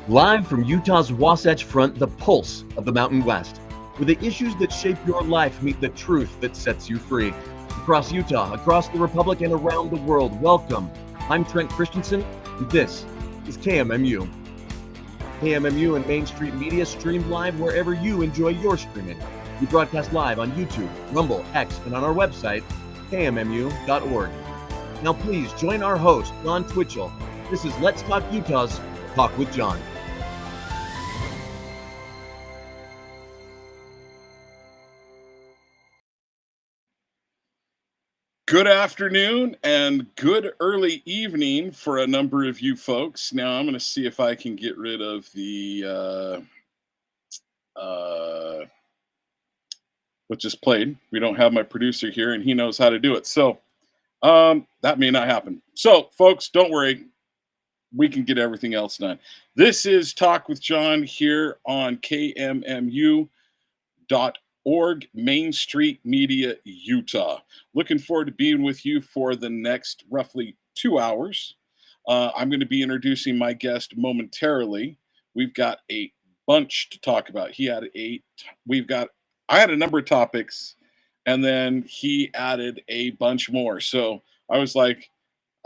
Live from Utah's Wasatch Front, the pulse of the Mountain West, where the issues that shape your life meet the truth that sets you free. Across Utah, across the Republic, and around the world, welcome. I'm Trent Christensen, and this is KMMU. KMMU and Main Street Media stream live wherever you enjoy your streaming. We broadcast live on YouTube, Rumble, X, and on our website, kmmu.org. Now please join our host, John Twitchell. This is Let's Talk Utah's Talk with John. Good afternoon and good early evening for a number of you folks. Now I'm going to see if I can get rid of the what just played. We don't have my producer here and he knows how to do it. So that may not happen. So folks, don't worry. We can get everything else done. This is Talk with John here on KMMU.org, Main Street Media, Utah. Looking forward to being with you for the next roughly 2 hours. I'm going to be introducing my guest momentarily. We've got a bunch to talk about. I had a number of topics, and then he added a bunch more. So I was like,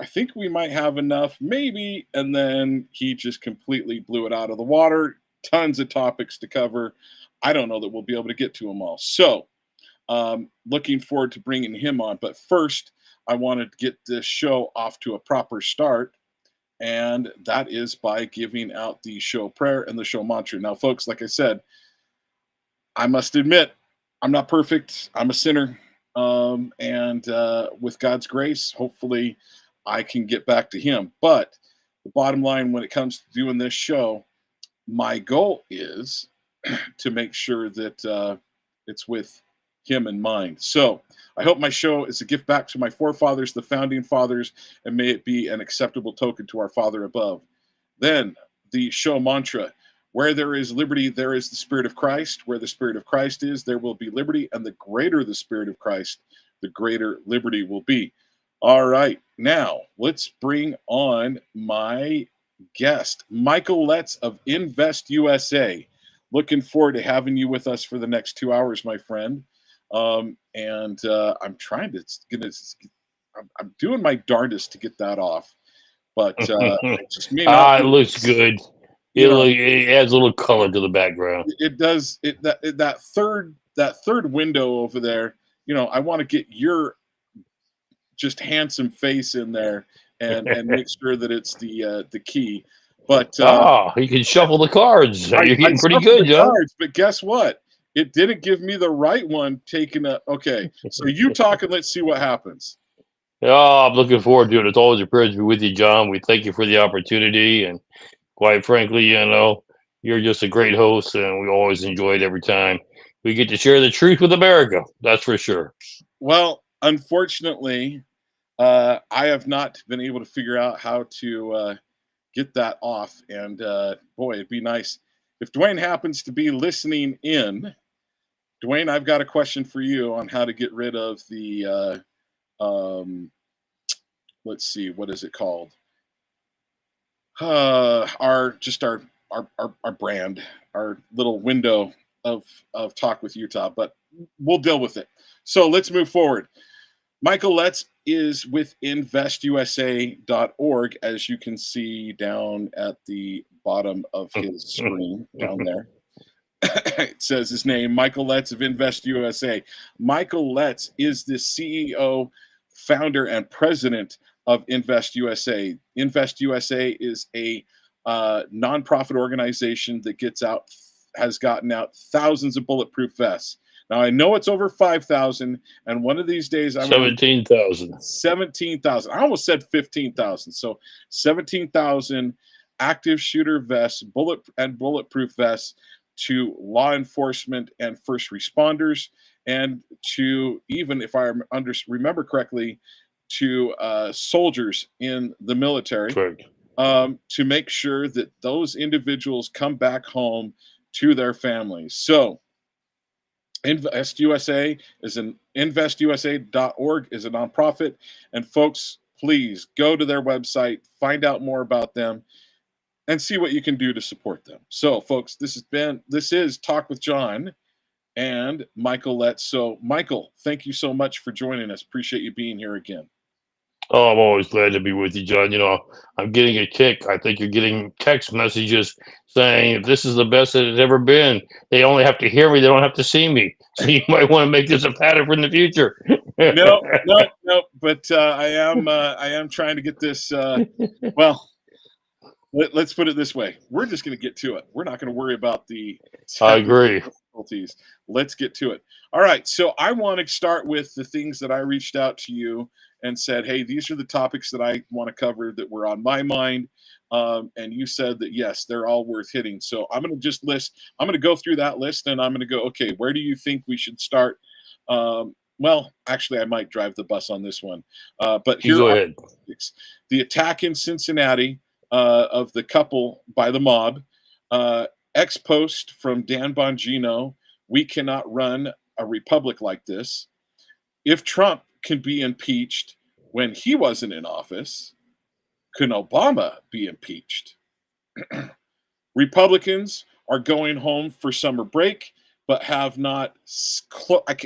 I think we might have enough, maybe. And then he just completely blew it out of the water. Tons of topics to cover. I don't know that we'll be able to get to them all. So looking forward to bringing him on. But first, I wanted to get this show off to a proper start. And that is by giving out the show prayer and the show mantra. Now, folks, like I said, I must admit, I'm not perfect. I'm a sinner. And with God's grace, hopefully I can get back to him. But the bottom line when it comes to doing this show, my goal is to make sure that it's with him in mind. So I hope my show is a gift back to my forefathers, the founding fathers, and may it be an acceptable token to our Father above. Then the show mantra: where there is liberty, there is the Spirit of Christ. Where the Spirit of Christ is, there will be liberty. And the greater the Spirit of Christ, the greater liberty will be. All right. Now, let's bring on my guest, Michael Letts of Invest USA. Looking forward to having you with us for the next 2 hours, my friend. I'm trying to I'm doing my darndest to get that off. But it just may not it looks good. It adds a little color to the background. It does. That third window over there. I want to get your just handsome face in there and make sure that it's the key. But you can shuffle the cards. You're getting pretty shuffled good, the John. cards, but guess what? It didn't give me the right one. Okay, so you talk and let's see what happens. Oh, I'm looking forward to it. It's always a privilege to be with you, John. We thank you for the opportunity, and quite frankly, you're just a great host, and we always enjoy it every time we get to share the truth with America. That's for sure. Well, unfortunately, I have not been able to figure out how to get that off. And boy, it'd be nice if Dwayne happens to be listening in. Dwayne, I've got a question for you on how to get rid of the let's see, what is it called? Our brand, our little window of Talk with Utah, but we'll deal with it. So let's move forward. Michael Letts is with investusa.org, as you can see down at the bottom of his screen down there. It says his name, Michael Letts of Invest USA. Michael Letts is the CEO, founder, and president of Invest USA. Invest USA is a nonprofit organization that has gotten out thousands of bulletproof vests. Now, I know it's over 5,000, and one of these days I'm 17,000. 17,000. I almost said 15,000. So 17,000 active shooter vests, bulletproof vests to law enforcement and first responders, and to, even if I remember correctly, to soldiers in the military, to make sure that those individuals come back home to their families. So Invest USA is investusa.org is a nonprofit, and folks, please go to their website, find out more about them. and see what you can do to support them. So, folks, this is Talk with John and Michael Letts. So, Michael, thank you so much for joining us. Appreciate you being here again. Oh, I'm always glad to be with you, John. I'm getting a kick. I think you're getting text messages saying if this is the best that it's ever been, they only have to hear me, they don't have to see me. So you might want to make this a pattern for in the future. No, no, no. But I am trying to get this. Well, let's put it this way: we're just going to get to it. We're not going to worry about the I technical agree. difficulties. Let's get to it. All right. So I want to start with the things that I reached out to you and said, "Hey, these are the topics that I want to cover that were on my mind." And you said that yes, they're all worth hitting. So I'm going to just list. I'm going to go through that list, and I'm going to go. Okay, where do you think we should start? Well, actually, I might drive the bus on this one. But You here go are ahead. the attack in Cincinnati of the couple by the mob. Ex post from Dan Bongino: "We cannot run a republic like this. If Trump can be impeached when he wasn't in office, can Obama be impeached?" Republicans are going home for summer break, but have not.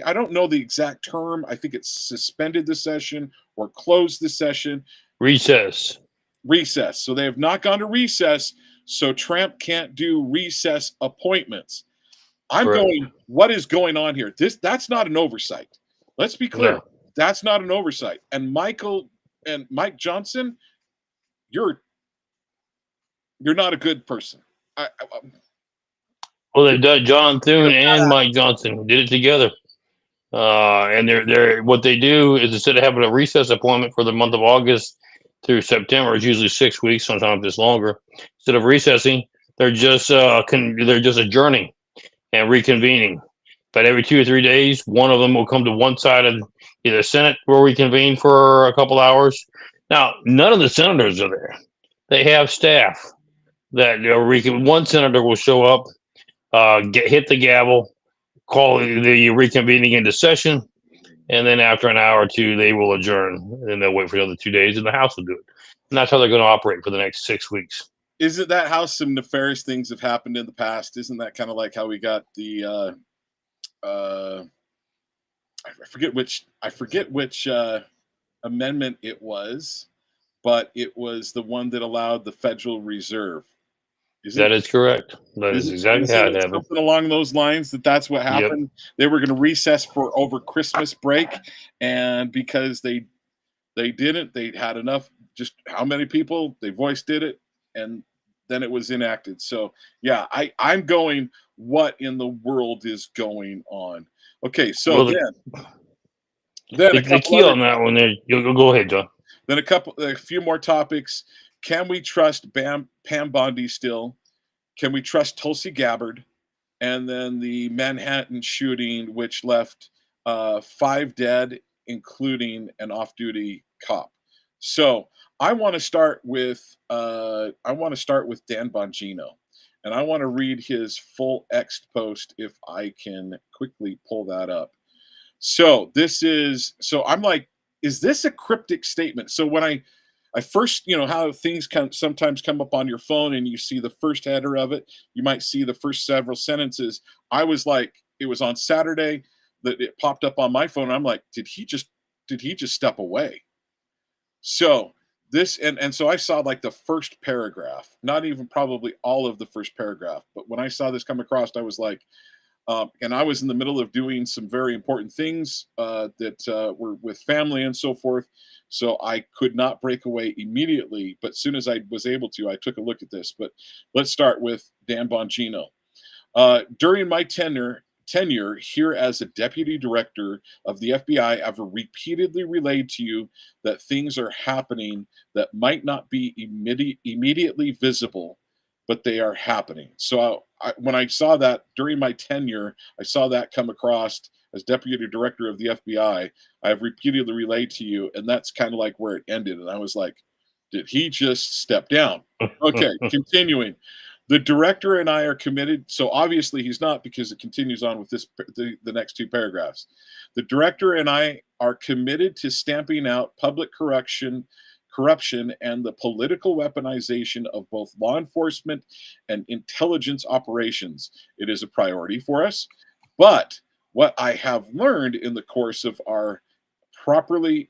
I don't know the exact term. I think it's suspended the session or closed the session. Recess. Recess. So they have not gone to recess. So Trump can't do recess appointments. I'm Correct. going, what is going on here? That's not an oversight. Let's be clear. No. That's not an oversight. And Mike Johnson, you're not a good person. Well, they've done John You're Thune and bad. Mike Johnson did it together. And they're what they do is instead of having a recess appointment for the month of August through September, it's usually 6 weeks, sometimes it's longer. Instead of recessing, they're just they're just adjourning and reconvening. But every 2 or 3 days, one of them will come to one side of either Senate where we convene for a couple hours. Now, none of the senators are there. They have staff that one senator will show up, hit the gavel, call the reconvening into session, and then after an hour or two, they will adjourn, and they'll wait for another 2 days, and the House will do it. And that's how they're going to operate for the next 6 weeks. Isn't that how some nefarious things have happened in the past? Isn't that kind of like how we got the I forget which amendment it was, but it was the one that allowed the Federal Reserve. That Isn't is correct. That is exactly how isn't it it happened. something along those lines that's what Yep. happened? They were going to recess for over Christmas break, and because they didn't, they had enough. Just how many people they voiced did it, and then it was enacted. So yeah, I'm going. What in the world is going on? Okay, so Well, then a the couple key other on that one there, you'll go ahead, John. then a few more topics. Can we trust Pam Bondi still? Can we trust Tulsi Gabbard? And then the Manhattan shooting, which left 5 dead, including an off-duty cop. So I want to start with Dan Bongino, and I want to read his full X post if I can quickly pull that up. So I'm like, is this a cryptic statement? So when I first, how things sometimes come up on your phone and you see the first header of it, you might see the first several sentences. I was like, it was on Saturday that it popped up on my phone. I'm like, did he just step away? So so I saw like the first paragraph, not even probably all of the first paragraph, but when I saw this come across, I was like, and I was in the middle of doing some very important things that were with family and so forth. So I could not break away immediately. But as soon as I was able to, I took a look at this. But let's start with Dan Bongino. During my tenure here as a deputy director of the FBI, I've repeatedly relayed to you that things are happening that might not be immediately visible, but they are happening. So when I saw that during my tenure, I saw that come across as deputy director of the FBI. I have repeatedly relayed to you, and that's kind of like where it ended. And I was like, did he just step down? Okay, continuing. The director and I are committed. So obviously he's not, because it continues on with the next 2 paragraphs. The director and I are committed to stamping out public corruption and the political weaponization of both law enforcement and intelligence operations. It is a priority for us. But what I have learned in the course of our properly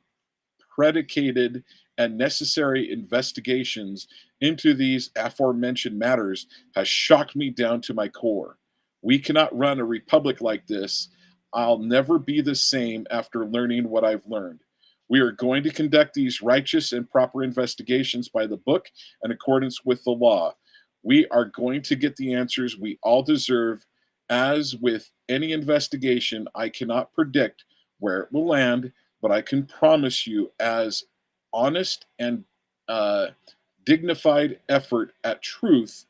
predicated and necessary investigations into these aforementioned matters has shocked me down to my core. We cannot run a republic like this. I'll never be the same after learning what I've learned. We are going to conduct these righteous and proper investigations by the book in accordance with the law. We are going to get the answers we all deserve. As with any investigation, I cannot predict where it will land, but I can promise you, as honest and dignified effort at truth,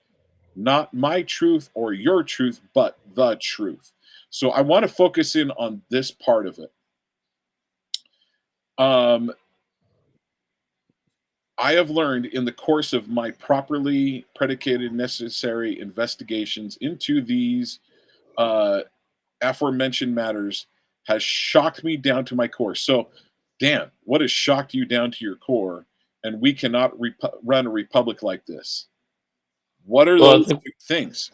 not my truth or your truth, but the truth. So I want to focus in on this part of it. I have learned in the course of my properly predicated necessary investigations into these aforementioned matters has shocked me down to my core. So, Dan, what has shocked you down to your core? And we cannot run a republic like this. What are those things?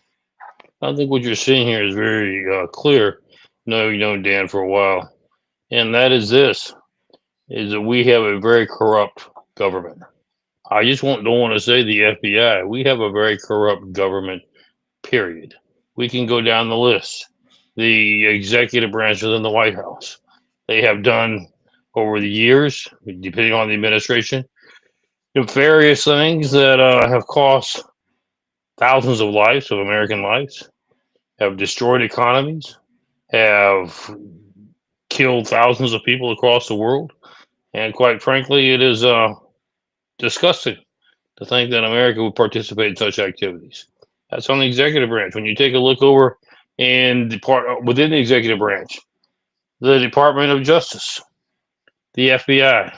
I think what you're seeing here is very clear. No, you know Dan for a while, and that is this: is that we have a very corrupt government. I just don't want to say the FBI. We have a very corrupt government. Period. We can go down the list. The executive branch within the White House. They have done over the years, depending on the administration, various things that have cost thousands of lives, of American lives, have destroyed economies, have killed thousands of people across the world. And quite frankly, it is disgusting to think that America would participate in such activities. That's on the executive branch. When you take a look over in within the executive branch, the Department of Justice, the FBI,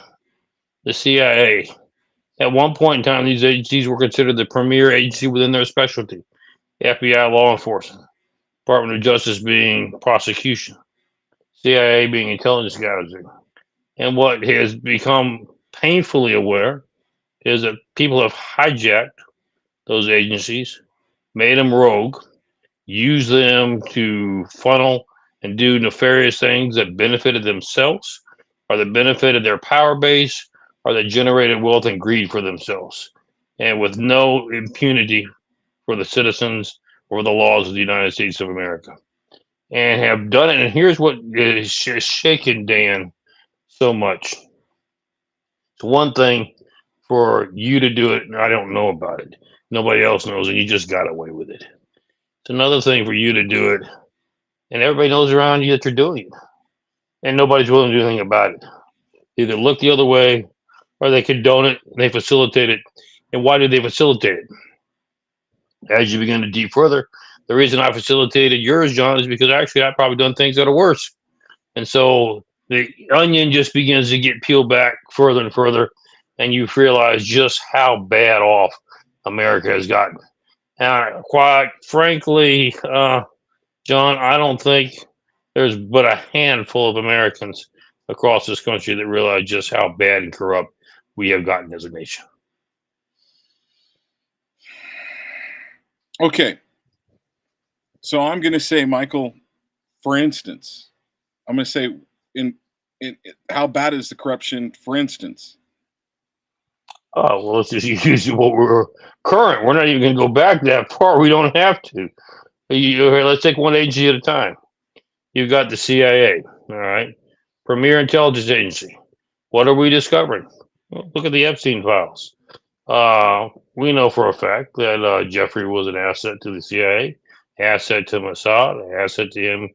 the CIA. At one point in time, these agencies were considered the premier agency within their specialty. The FBI, law enforcement, Department of Justice being prosecution, CIA being intelligence gathering. And what has become painfully aware is that people have hijacked those agencies, made them rogue, used them to funnel and do nefarious things that benefited themselves, or that benefited their power base, or that generated wealth and greed for themselves, and with no impunity for the citizens or the laws of the United States of America, and have done it. And here's what is shaken Dan so much. It's one thing for you to do it, and I don't know about it. Nobody else knows, and you just got away with it. It's another thing for you to do it, and everybody knows around you that you're doing it, and nobody's willing to do anything about it. They either look the other way, or they condone it, and they facilitate it. And why do they facilitate it? As you begin to deep further, the reason I facilitated yours, John, is because actually I've probably done things that are worse. And so the onion just begins to get peeled back further and further, and you realize just how bad off America has gotten. And quite frankly, John, I don't think there's but a handful of Americans across this country that realize just how bad and corrupt we have gotten as a nation. Okay. So I'm going to say, Michael, for instance, I'm going to say in how bad is the corruption, for instance? Oh, well, let's just use what we're current. We're not even going to go back that far. We don't have to. Let's take one agency at a time. You've got the CIA, all right? Premier Intelligence Agency. What are we discovering? Well, look at the Epstein files. We know for a fact that Jeffrey was an asset to the CIA, asset to Mossad, asset to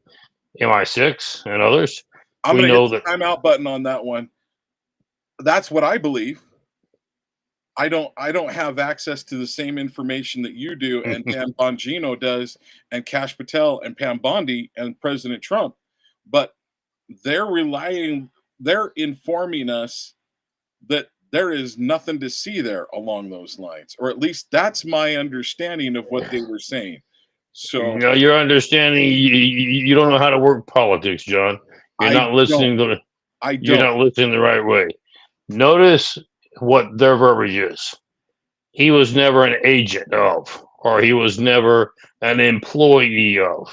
MI6 and others. I'm going to hit the timeout button on that one. That's what I believe. I don't have access to the same information that you do, and Pam Bongino does, and Kash Patel and Pam Bondi and President Trump, but they're informing us that there is nothing to see there along those lines, or at least that's my understanding of what they were saying. So, your understanding, you don't know how to work politics, John. You're not listening. You're not listening the right way. Notice what their verbiage is. He was never an agent of, or he was never an employee of.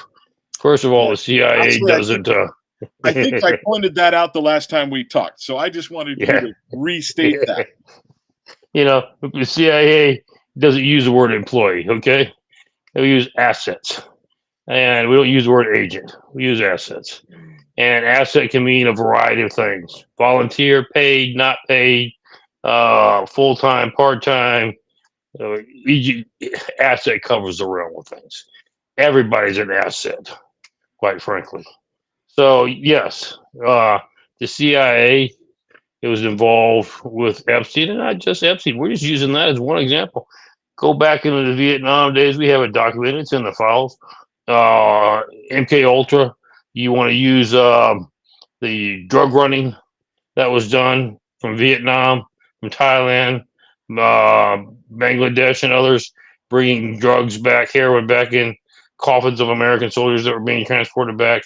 First of all, Right. the CIA Actually, doesn't. I think I pointed that out the last time we talked. So I just wanted you Yeah, to restate that. the CIA doesn't use the word employee. Okay, we use assets, and we don't use the word agent. We use assets, and asset can mean a variety of things: volunteer, paid, not paid, full time, part time. Asset covers the realm of things. Everybody's an asset, quite frankly. So yes, the CIA, it was involved with Epstein, and not just Epstein. We're just using that as one example. Go back into the Vietnam days. We have it documented. It's in the files. MK Ultra. You want to use the drug running that was done from Vietnam, from Thailand, Bangladesh, and others, bringing drugs back, heroin back in coffins of American soldiers that were being transported back,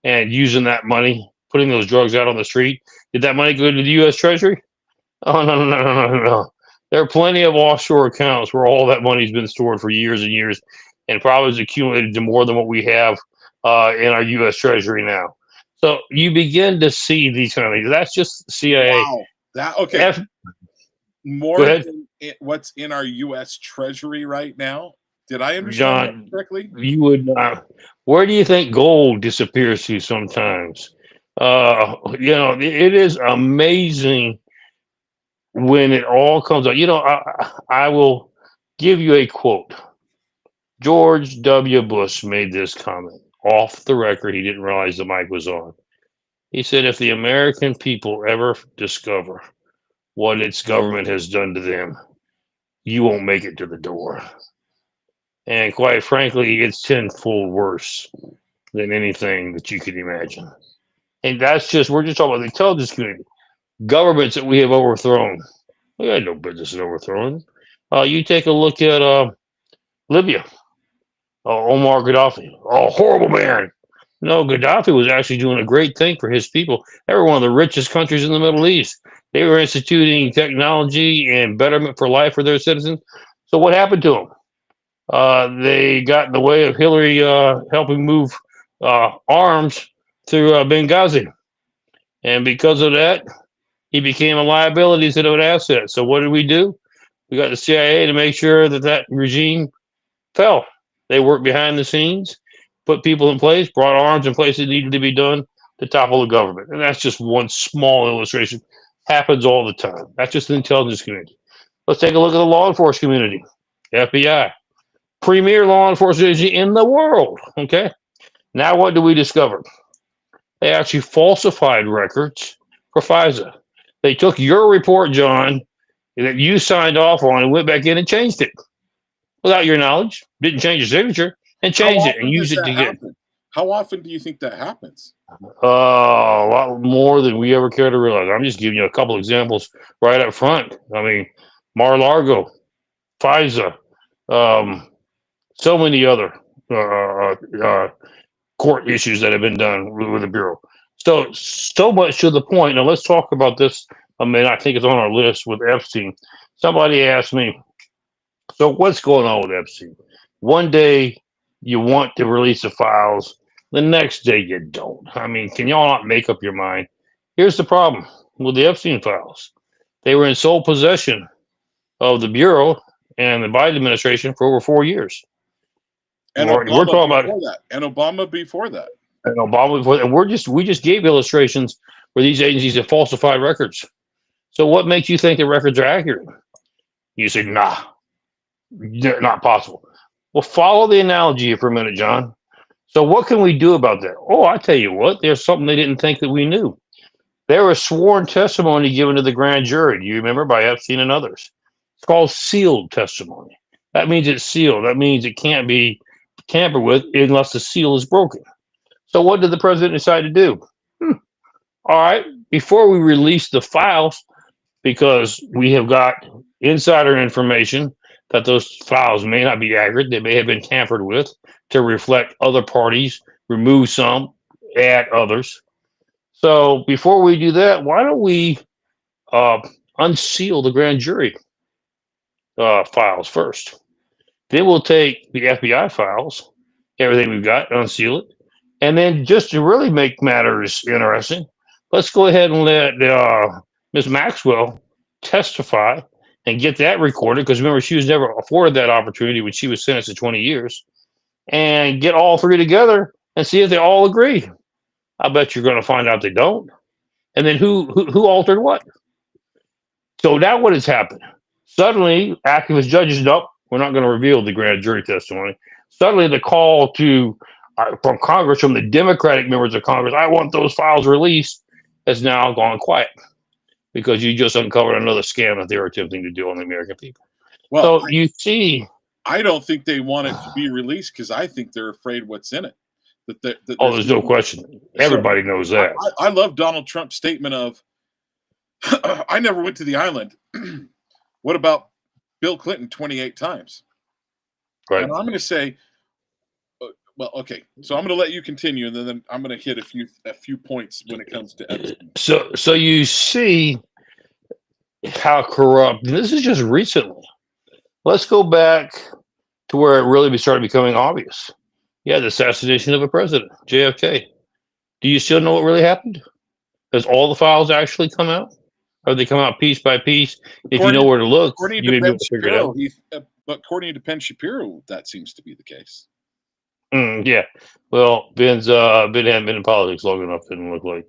and using that money, putting those drugs out on the street. Did that money go to the U.S. Treasury? Oh, no, no, no, no, no, no. There are plenty of offshore accounts where all that money's been stored for years and years, and probably has accumulated to more than what we have in our U.S. Treasury now. So you begin to see these kind of things. That's just CIA. Wow. That okay. F, go More ahead, than what's in our U.S. Treasury right now. Did I understand that John. correctly? You would not. Where do you think gold disappears to sometimes? It is amazing when it all comes out. I will give you a quote. George W. Bush made this comment off the record. He didn't realize the mic was on. He said, if the American people ever discover what its government has done to them, you won't make it to the door. And quite frankly, it's tenfold worse than anything that you could imagine. And we're just talking about the intelligence community. Governments that we have overthrown. We had no business in overthrowing. You take a look at Libya, Omar Gaddafi, a horrible man. No, Gaddafi was actually doing a great thing for his people. They were one of the richest countries in the Middle East. They were instituting technology and betterment for life for their citizens. So what happened to them? They got in the way of Hillary helping move arms through Benghazi. And because of that, he became a liability instead of an asset. So what did we do? We got the CIA to make sure that that regime fell. They worked behind the scenes, put people in place, brought arms in place that needed to be done to topple the government. And that's just one small illustration. Happens all the time. That's just the intelligence community. Let's take a look at the law enforcement community. FBI, premier law enforcement agency in the world. Okay. Now what do we discover? They actually falsified records for FISA. They took your report, John, that you signed off on and went back in and changed it without your knowledge. Didn't change your signature and How changed it and often does used it that to get happen? How often do you think that happens? a lot more than we ever care to realize. I'm just giving you a couple examples right up front. I mean, Mar-a-Lago, FISA, um, so many other court issues that have been done with the Bureau. So much to the point. Now, let's talk about this a minute. I think it's on our list with Epstein. Somebody asked me, so what's going on with Epstein? One day you want to release the files, the next day you don't. I mean, can y'all not make up your mind? Here's the problem with the Epstein files. They were in sole possession of the Bureau and the Biden administration for over 4 years. And We're Obama talking about before that. And Obama before that. and Obama before, and we just gave illustrations where these agencies have falsified records. So what makes you think the records are accurate? You say, nah, not possible. Well, follow the analogy for a minute, John. So what can we do about that? Oh, I tell you what, there's something they didn't think that we knew. There was sworn testimony given to the grand jury. Do you remember, by Epstein and others? It's called sealed testimony. That means it's sealed. That means it can't be tampered with unless the seal is broken. So what did the president decide to do? All right, before we release the files, because we have got insider information that those files may not be accurate, they may have been tampered with to reflect other parties, remove some, add others. So before we do that, why don't we uh, unseal the grand jury files first. Then we'll take the FBI files, everything we've got, unseal it. And then just to really make matters interesting, let's go ahead and let Ms. Maxwell testify and get that recorded. Because remember, she was never afforded that opportunity when she was sentenced to 20 years. And get all three together and see if they all agree. I bet you're going to find out they don't. And then who altered what? So now what has happened? Suddenly, activist judges, nope, we're not going to reveal the grand jury testimony. Suddenly, the call to from Congress, from the Democratic members of Congress, I want those files released, has now gone quiet because you just uncovered another scam that they're attempting to do on the American people. Well, So you see, I don't think they want it to be released because I think they're afraid what's in it. That oh, there's no question. Everybody knows that. I love Donald Trump's statement of, I never went to the island. What about Bill Clinton 28 times? Right. And I'm going to say, well, okay. So I'm going to let you continue, and then I'm going to hit a few points when it comes to Epstein. So you see how corrupt. And this is just recently. Let's go back to where it really started becoming obvious. Yeah, the assassination of a president, JFK. Do you still know what really happened? Has all the files actually come out? Or they come out piece by piece? If you know where to look, you may be able to figure it out. But according to Ben Shapiro, that seems to be the case. Yeah. Well, Ben hadn't been in politics long enough, didn't look like.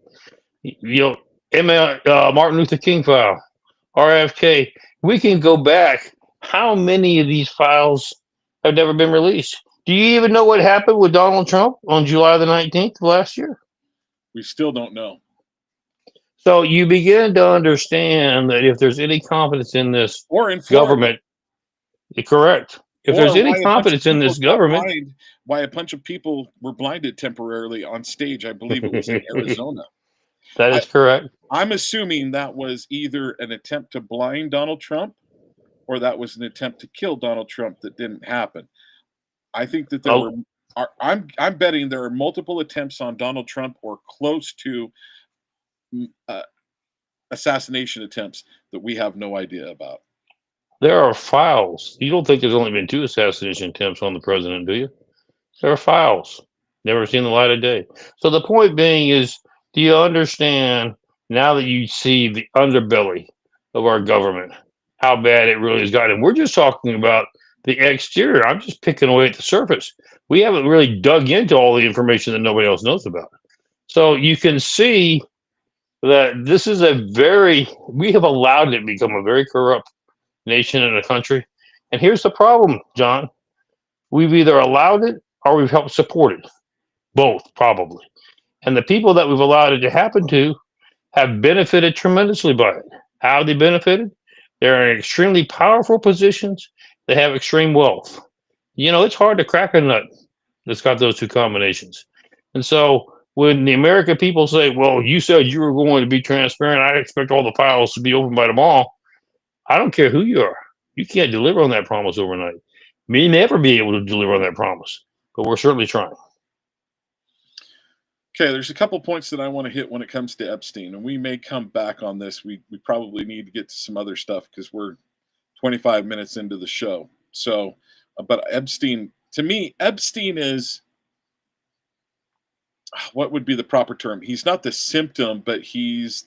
You know, Martin Luther King file, RFK. We can go back. How many of these files have never been released? Do you even know what happened with Donald Trump on July the 19th of last year? We still don't know. So you begin to understand that if there's any confidence in this or in government, correct. If there's any confidence in this government, why a bunch of people were blinded temporarily on stage, I believe it was in Arizona. That is correct. I'm assuming that was either an attempt to blind Donald Trump or that was an attempt to kill Donald Trump that didn't happen. I think that there were. I'm betting there are multiple attempts on Donald Trump or close to assassination attempts that we have no idea about. There are files. You don't think there's only been 2 assassination attempts on the president, do you? There are files. Never seen the light of day. So the point being is, do you understand now that you see the underbelly of our government, how bad it really has gotten? We're just talking about the exterior. I'm just picking away at the surface. We haven't really dug into all the information that nobody else knows about. So you can see that this is we have allowed it to become a very corrupt nation and a country. And here's the problem, John. We've either allowed it or we've helped support it. Both, probably. And the people that we've allowed it to happen to have benefited tremendously by it. How have they benefited? They're in extremely powerful positions. They have extreme wealth. You know, it's hard to crack a nut that's got those 2 combinations. And so when the American people say, well, you said you were going to be transparent, I expect all the files to be open by tomorrow. I don't care who you are. You can't deliver on that promise overnight. May never be able to deliver on that promise, but we're certainly trying. Okay, there's a couple points that I want to hit when it comes to Epstein, and we may come back on this. We probably need to get to some other stuff because we're 25 minutes into the show. So, but Epstein, to me, Epstein is, what would be the proper term? He's not the symptom, but he's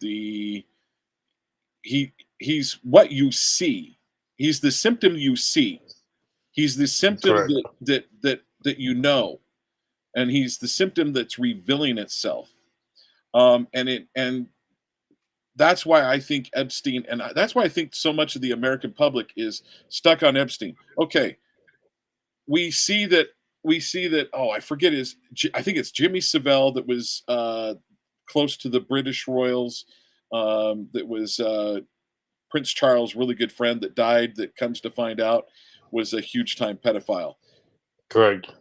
what you see. He's the symptom you see. He's the symptom that you know, and he's the symptom that's revealing itself. And that's why I think Epstein, and that's why I think so much of the American public is stuck on Epstein. Okay, we see that. Oh, I forget I think it's Jimmy Savile that was close to the British royals. That was Prince Charles' really good friend that died. That comes to find out was a huge time pedophile. Correct.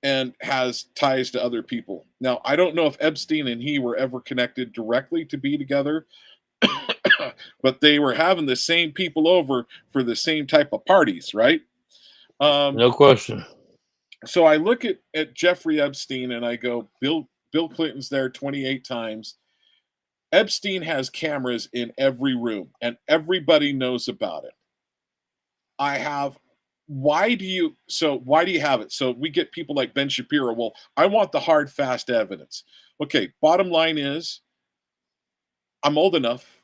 And has ties to other people. Now, I don't know if Epstein and he were ever connected directly to be together, but they were having the same people over for the same type of parties, right? No question. So I look at Jeffrey Epstein and I go, Bill Clinton's there 28 times. Epstein has cameras in every room, and everybody knows about it. I have why do you have it? So we get people like Ben Shapiro. Well, I want the hard, fast evidence. Okay, bottom line is I'm old enough.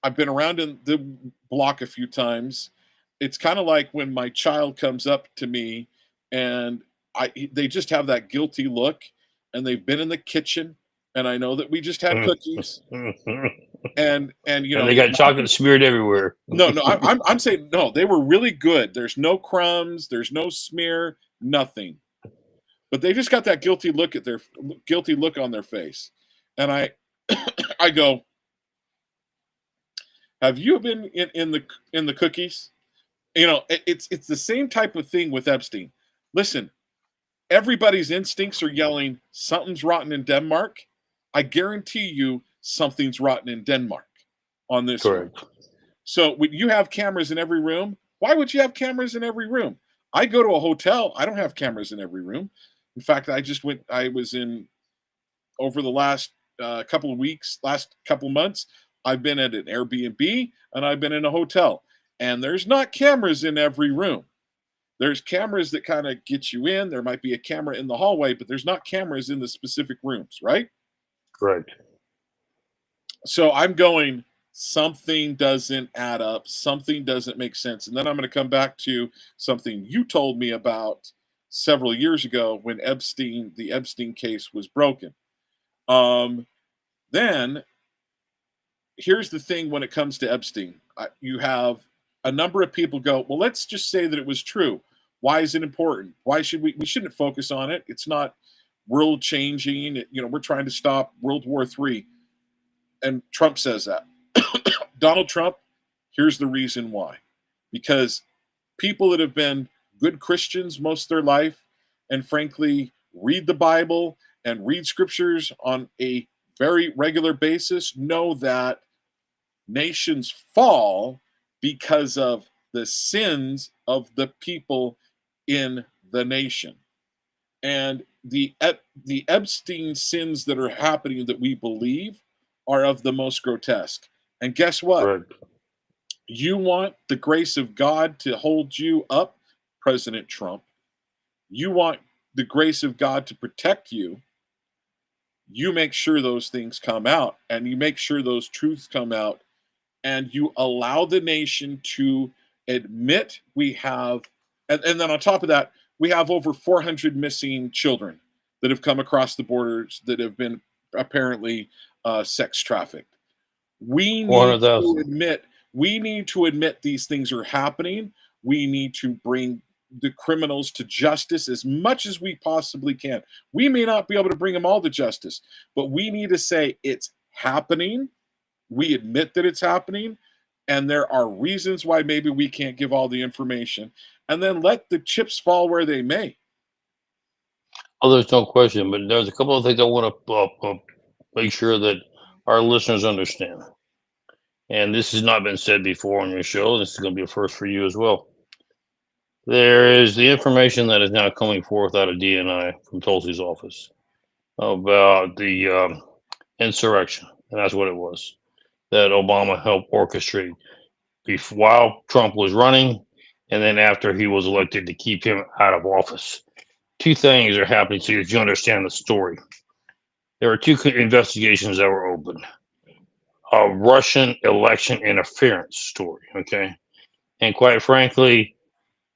I've been around in the block a few times. It's kind of like when my child comes up to me and they just have that guilty look, and they've been in the kitchen, and I know that we just had cookies, and you And know, they got chocolate smeared everywhere. no, I'm saying no, they were really good. There's no crumbs, there's no smear, nothing. But they just got that guilty look on their face. And I go, have you been in the cookies? You know, it's the same type of thing with Epstein. Listen, everybody's instincts are yelling something's rotten in Denmark. I guarantee you something's rotten in Denmark on this one. Correct. So when you have cameras in every room, why would you have cameras in every room? I go to a hotel, I don't have cameras in every room. In fact, I was in over the last couple of weeks, last couple of months, I've been at an Airbnb and I've been in a hotel. And there's not cameras in every room. There's cameras that kind of get you in. There might be a camera in the hallway, but there's not cameras in the specific rooms, right? Correct. So I'm going, something doesn't add up. Something doesn't make sense. And then I'm going to come back to something you told me about several years ago when the Epstein case was broken. Then here's the thing when it comes to Epstein. You have a number of people go, well, let's just say that it was true. Why is it important? Why should we shouldn't focus on it. It's not world changing. You know, we're trying to stop World War III. And Trump says that. Donald Trump, here's the reason why. Because people that have been good Christians most of their life and frankly read the Bible and read scriptures on a very regular basis know that nations fall because of the sins of the people in the nation. And the Epstein sins that are happening that we believe are of the most grotesque. And guess what? Correct. You want the grace of God to hold you up, President Trump. You want the grace of God to protect you. You make sure those things come out and you make sure those truths come out and you allow the nation to admit we have, and then on top of that, we have over 400 missing children that have come across the borders that have been apparently sex trafficked. We need to 400,000. admit these things are happening. We need to bring the criminals to justice as much as we possibly can. We may not be able to bring them all to justice, but we need to say it's happening. We admit that it's happening, and there are reasons why maybe we can't give all the information, and then let the chips fall where they may. Oh, there's no question, but there's a couple of things I want to make sure that our listeners understand. And this has not been said before on your show. This is going to be a first for you as well. There is the information that is now coming forth out of DNI from Tulsi's office about the insurrection, and that's what it was that Obama helped orchestrate while Trump was running, and then after he was elected to keep him out of office. Two things are happening so that you understand the story. There were two investigations that were open. A Russian election interference story, okay? And quite frankly,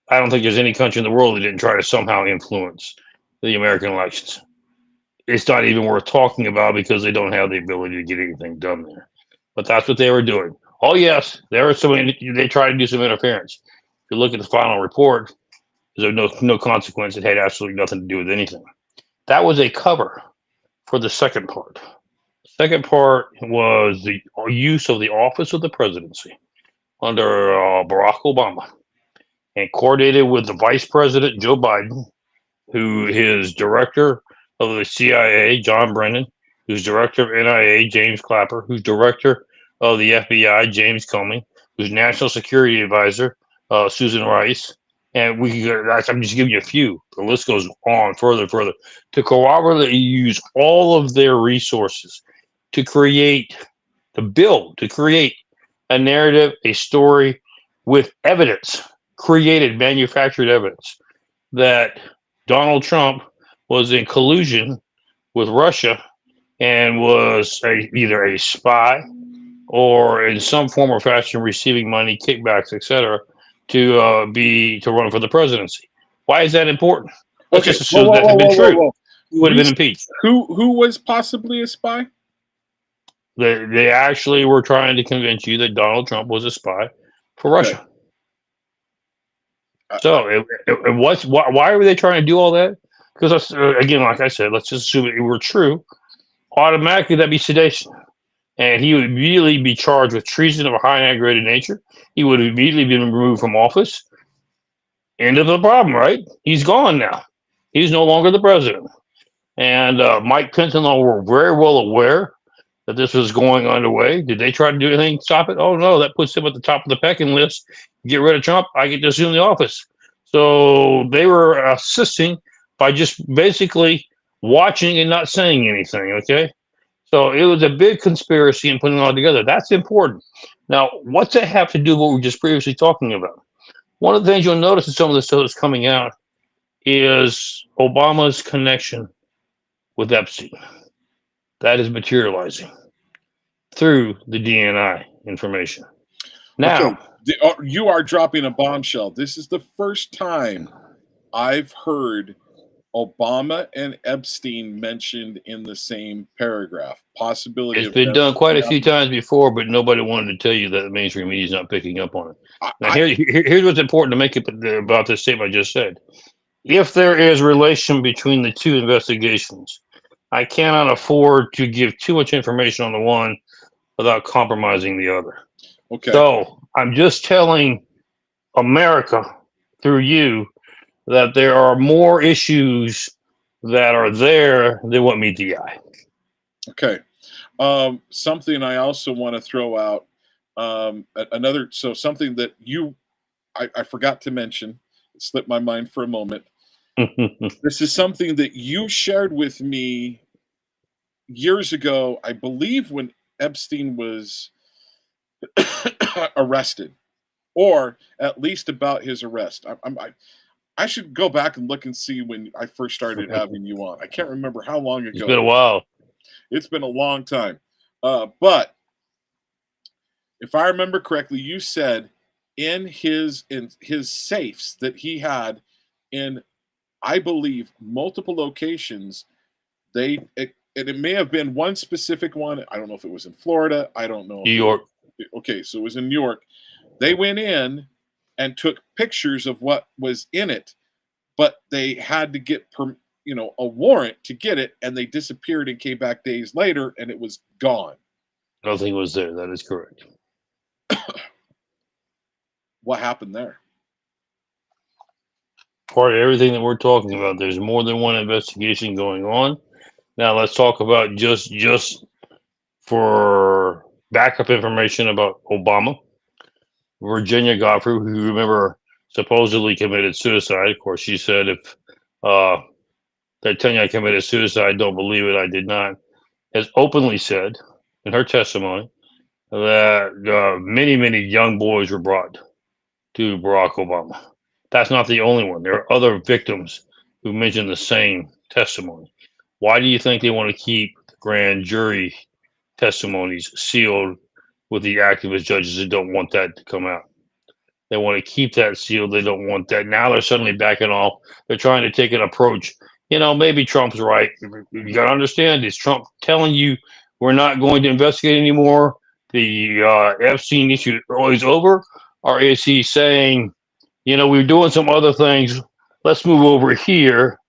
I don't think there's any country in the world that didn't try to somehow influence the American elections. It's not even worth talking about because they don't have the ability to get anything done there. But that's what they were doing. Oh, yes, there was they tried to do some interference. If you look at the final report, there's no consequence. It had absolutely nothing to do with anything. That was a cover for the second part. The second part was the use of the office of the presidency under Barack Obama and coordinated with the vice president, Joe Biden, who is director of the CIA, John Brennan, who's director of NIA, James Clapper, who's director of the FBI, James Comey, who's national security advisor, Susan Rice. And I'm just giving you a few. The list goes on further, to corroborate use all of their resources to create to build, to create a narrative, a story with evidence, created, manufactured evidence that Donald Trump was in collusion with Russia and was either a spy or in some form or fashion receiving money, kickbacks, etc., to run for the presidency. Why is that important? Let's just assume that had been true. He would have been impeached. Who was possibly a spy? They actually were trying to convince you that Donald Trump was a spy for Russia. So why were they trying to do all that? Because again, like I said, let's just assume it were true. Automatically, that'd be sedation, and he would immediately be charged with treason of a high and aggravated nature. He would have immediately been removed from office. End of the problem, right? He's gone now. He's no longer the president. And Mike Pence and all were very well aware that this was going underway. Did they try to do anything to stop it? Oh, no, that puts him at the top of the pecking list. Get rid of Trump, I get to assume the office. So they were assisting by just basically watching and not saying anything, okay? So it was a big conspiracy in putting it all together. That's important. Now, what's that have to do with what we were just previously talking about? One of the things you'll notice in some of the stuff that's coming out is Obama's connection with Epstein. That is materializing through the DNI information. Now, you are dropping a bombshell. This is the first time I've heard Obama and Epstein mentioned in the same paragraph. Possibility. It's been done quite a few times before, but nobody wanted to tell you that the mainstream media is not picking up on it. Now, here's what's important to make it about this statement I just said. If there is relation between the two investigations, I cannot afford to give too much information on the one without compromising the other. Okay. So I'm just telling America through you that there are more issues that are there than what meet the eye. Okay. Something I also want to throw out, something that I forgot to mention, it slipped my mind for a moment. This is something that you shared with me years ago, I believe when Epstein was arrested, or at least about his arrest. I should go back and look and see when I first started having you on. I can't remember how long ago. It's been a while. It's been a long time. But if I remember correctly, you said in his safes that he had in, I believe, multiple locations, it may have been one specific one. I don't know if it was in Florida. I don't know. New York. Okay, so it was in New York. They went in and took pictures of what was in it, but they had to get a warrant to get it, and they disappeared and came back days later, and it was gone. Nothing was there. That is correct. What happened there? Part of everything that we're talking about, there's more than one investigation going on. Now let's talk about just for backup information about Obama. Virginia Godfrey, who you remember supposedly committed suicide. Of course, she said, if they're telling you I committed suicide, don't believe it, I did not, has openly said in her testimony that many, many young boys were brought to Barack Obama. That's not the only one. There are other victims who mentioned the same testimony. Why do you think they want to keep the grand jury testimonies sealed with the activist judges that don't want that to come out? They want to keep that sealed. They don't want that. Now they're suddenly backing off. They're trying to take an approach. Maybe Trump's right. You got to understand, is Trump telling you we're not going to investigate anymore? The Epstein issue is over? Or is he saying, we're doing some other things. Let's move over here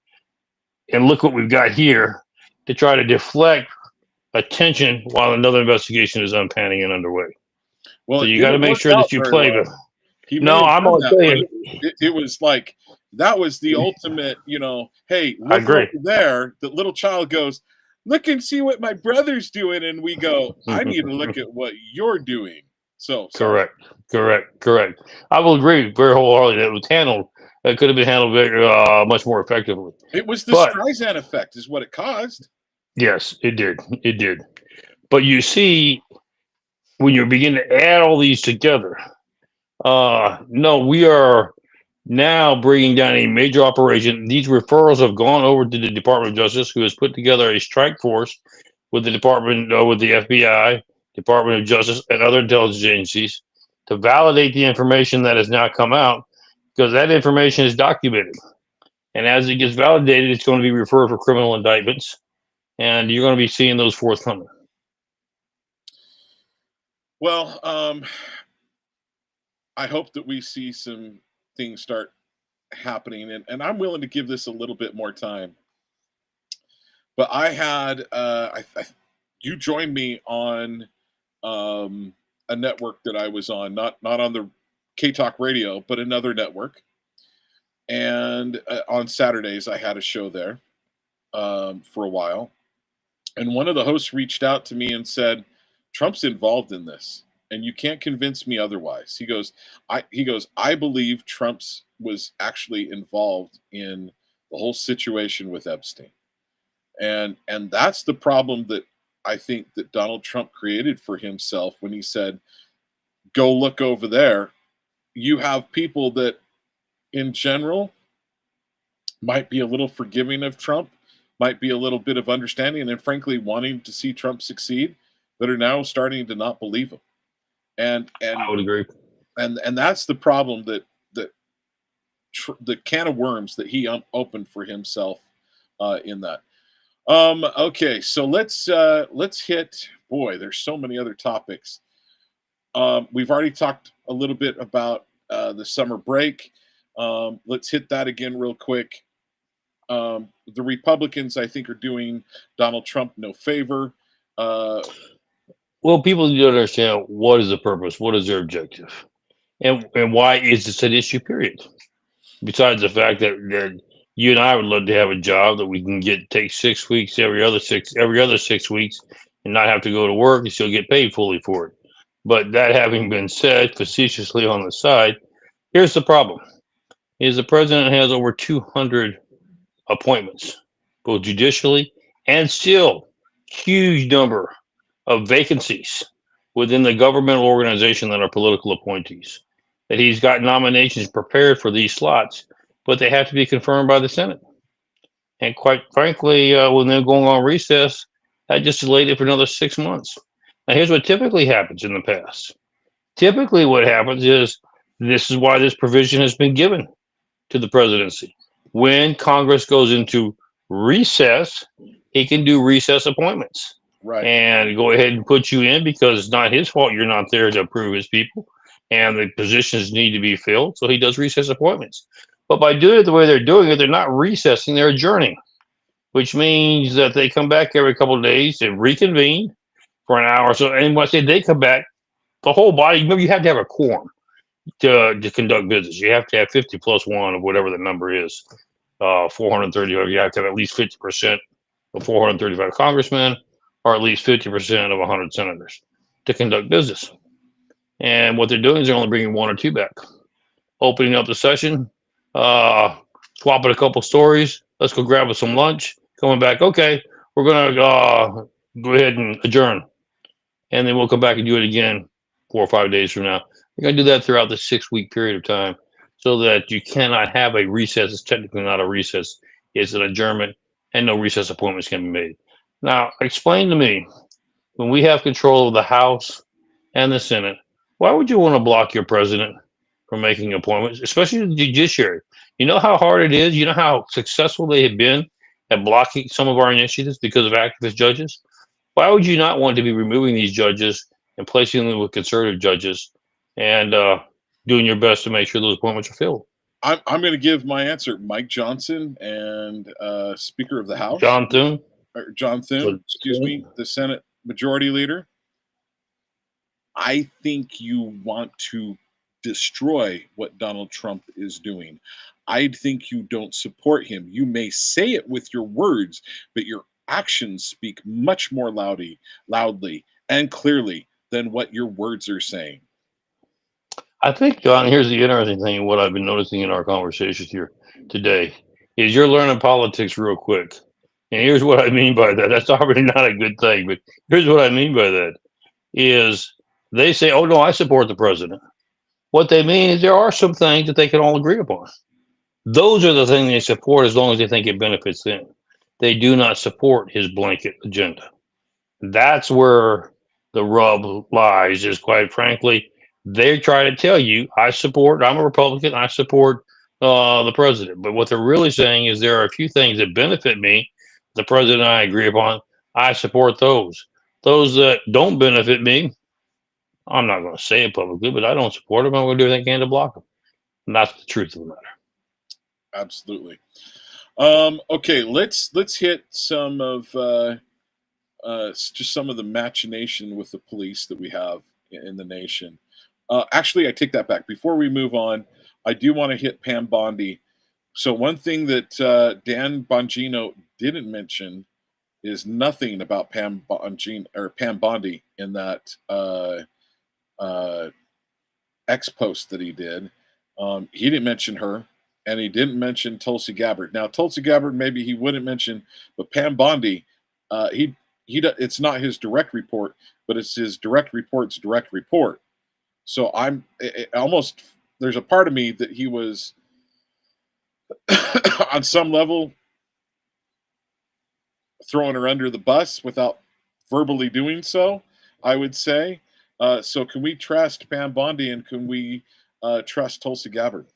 and look what we've got here, to try to deflect attention while another investigation is unpanning and underway. Well, so you got to make sure that you play the. No, I'm going to tell you, it was like that was the ultimate. Hey, look over there. The little child goes, look and see what my brother's doing, and we go, I need to look at what you're doing. So correct. I will agree very wholeheartedly that it was handled. It could have been handled very much more effectively. It was the Streisand effect, is what it caused. Yes, it did. But you see, when you begin to add all these together, no, we are now bringing down a major operation. These referrals have gone over to the Department of Justice, who has put together a strike force with the department, with the FBI, Department of Justice, and other intelligence agencies to validate the information that has now come out, because that information is documented. And as it gets validated, it's going to be referred for criminal indictments, and you're going to be seeing those forthcoming. Well, I hope that we see some things start happening, and I'm willing to give this a little bit more time. But I had you joined me on a network that I was on, not on the K Talk Radio, but another network. And on Saturdays, I had a show there for a while. And one of the hosts reached out to me and said, "Trump's involved in this, and you can't convince me otherwise." He goes, I believe Trump's was actually involved in the whole situation with Epstein. And that's the problem that I think that Donald Trump created for himself when he said, "Go look over there." You have people that in general might be a little forgiving of Trump, might be a little bit of understanding, and frankly wanting to see Trump succeed, that are now starting to not believe him. And I would agree. And that's the problem, that the can of worms that he opened for himself in that. Okay, so let's hit. Boy, there's so many other topics. We've already talked a little bit about the summer break. Let's hit that again real quick. The Republicans, I think, are doing Donald Trump no favor. Well, people need to understand what is the purpose, what is their objective, and why is this an issue, period. Besides the fact that you and I would love to have a job that we can take 6 weeks every other 6 weeks and not have to go to work and still get paid fully for it. But that having been said, facetiously on the side, here's the problem: is the president has over 200 appointments, both judicially and still huge number of vacancies within the governmental organization that are political appointees. That he's got nominations prepared for these slots, but they have to be confirmed by the Senate. And quite frankly, when they're going on recess, that just delayed it for another 6 months. Now, here's what typically happens in the past. Typically, what happens is this is why this provision has been given to the presidency. When Congress goes into recess, he can do recess appointments. Right. And go ahead and put you in, because it's not his fault you're not there to approve his people, and the positions need to be filled. So he does recess appointments. But by doing it the way they're doing it, they're not recessing, they're adjourning, which means that they come back every couple of days and reconvene for an hour or so. And when I say they come back, the whole body, remember, you have to have a quorum to conduct business. You have to have 50 plus one of whatever the number is, 430. You have to have at least 50% of 435 congressmen, or at least 50% of 100 senators to conduct business. And what they're doing is they're only bringing one or two back, opening up the session, swapping a couple stories. Let's go grab us some lunch. Coming back, okay, we're going to go ahead and adjourn. And then we'll come back and do it again 4 or 5 days from now. We're going to do that throughout the 6-week period of time, so that you cannot have a recess. It's technically not a recess. It's an adjournment, and no recess appointments can be made. Now, explain to me, when we have control of the House and the Senate, why would you want to block your president from making appointments, especially the judiciary? You know how hard it is? You know how successful they have been at blocking some of our initiatives because of activist judges? Why would you not want to be removing these judges and placing them with conservative judges, and doing your best to make sure those appointments are filled? I'm going to give my answer. Mike Johnson and Speaker of the House, John Thune, excuse me, the Senate Majority Leader. I think you want to destroy what Donald Trump is doing. I think you don't support him. You may say it with your words, but your actions speak much more loudly and clearly than what your words are saying. I think, John, here's the interesting thing, what I've been noticing in our conversations here today, is you're learning politics real quick. And here's what I mean by that. That's already not a good thing, but here's what I mean by that is They say, "Oh no, I support the president." What they mean is there are some things that they can all agree upon. Those are the things they support as long as they think it benefits them. They do not support his blanket agenda. That's where the rub lies, is quite frankly, they try to tell you, I'm a Republican, I support the president. But what they're really saying is there are a few things that benefit me, the president and I agree upon, I support those. Those that don't benefit me, I'm not going to say it publicly, but I don't support them. I'm going to do everything I can to block them. And that's the truth of the matter. Absolutely. Okay, let's hit some of just some of the machination with the police that we have in the nation. Actually, I take that back. Before we move on, I do want to hit Pam Bondi. So one thing that Dan Bongino didn't mention is nothing about Pam Bondi in that X post that he did. He didn't mention her, and he didn't mention Tulsi Gabbard. Now, Tulsi Gabbard, maybe he wouldn't mention, but Pam Bondi, it's not his direct report, but it's his direct report's direct report. So almost there's a part of me that he was on some level throwing her under the bus without verbally doing so, I would say. So can we trust Pam Bondi, and can we trust Tulsi Gabbard?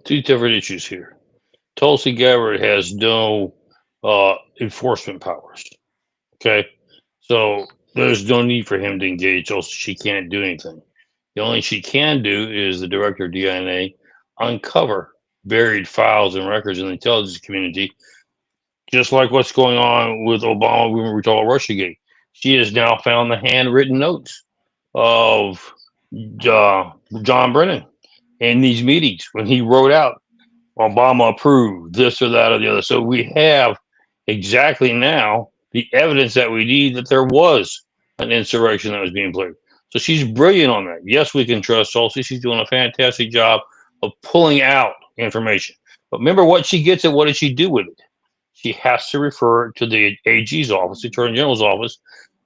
Two different issues here. Tulsi Gabbard has no enforcement powers. Okay. So there's no need for him to engage. Also, she can't do anything. The only she can do is the director of DNA uncover buried files and records in the intelligence community, just like what's going on with Obama when we talk about Russiagate. She has now found the handwritten notes of John Brennan in these meetings when he wrote out Obama approved this or that or the other. So we have exactly now the evidence that we need that there was an insurrection that was being played. So she's brilliant on that. Yes, we can trust Tulsi. She's doing a fantastic job of pulling out information. But remember what she gets and what does she do with it? She has to refer it to the AG's office, the Attorney General's office,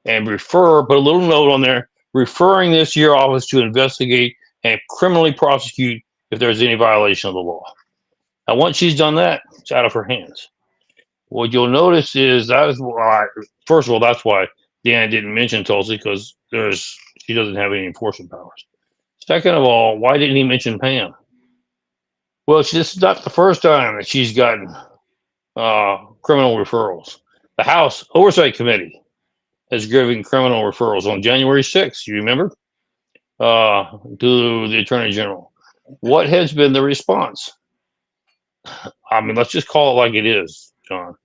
and put a little note on there, referring this to your office to investigate and criminally prosecute if there's any violation of the law. Now, once she's done that, it's out of her hands. What you'll notice is that is why, first of all, that's why Dan didn't mention Tulsi, because she doesn't have any enforcement powers. Second of all, why didn't he mention Pam? Well, this is not the first time that she's gotten criminal referrals. The House Oversight Committee has given criminal referrals on January 6th, you remember, to the Attorney General. What has been the response? I mean, let's just call it like it is, John.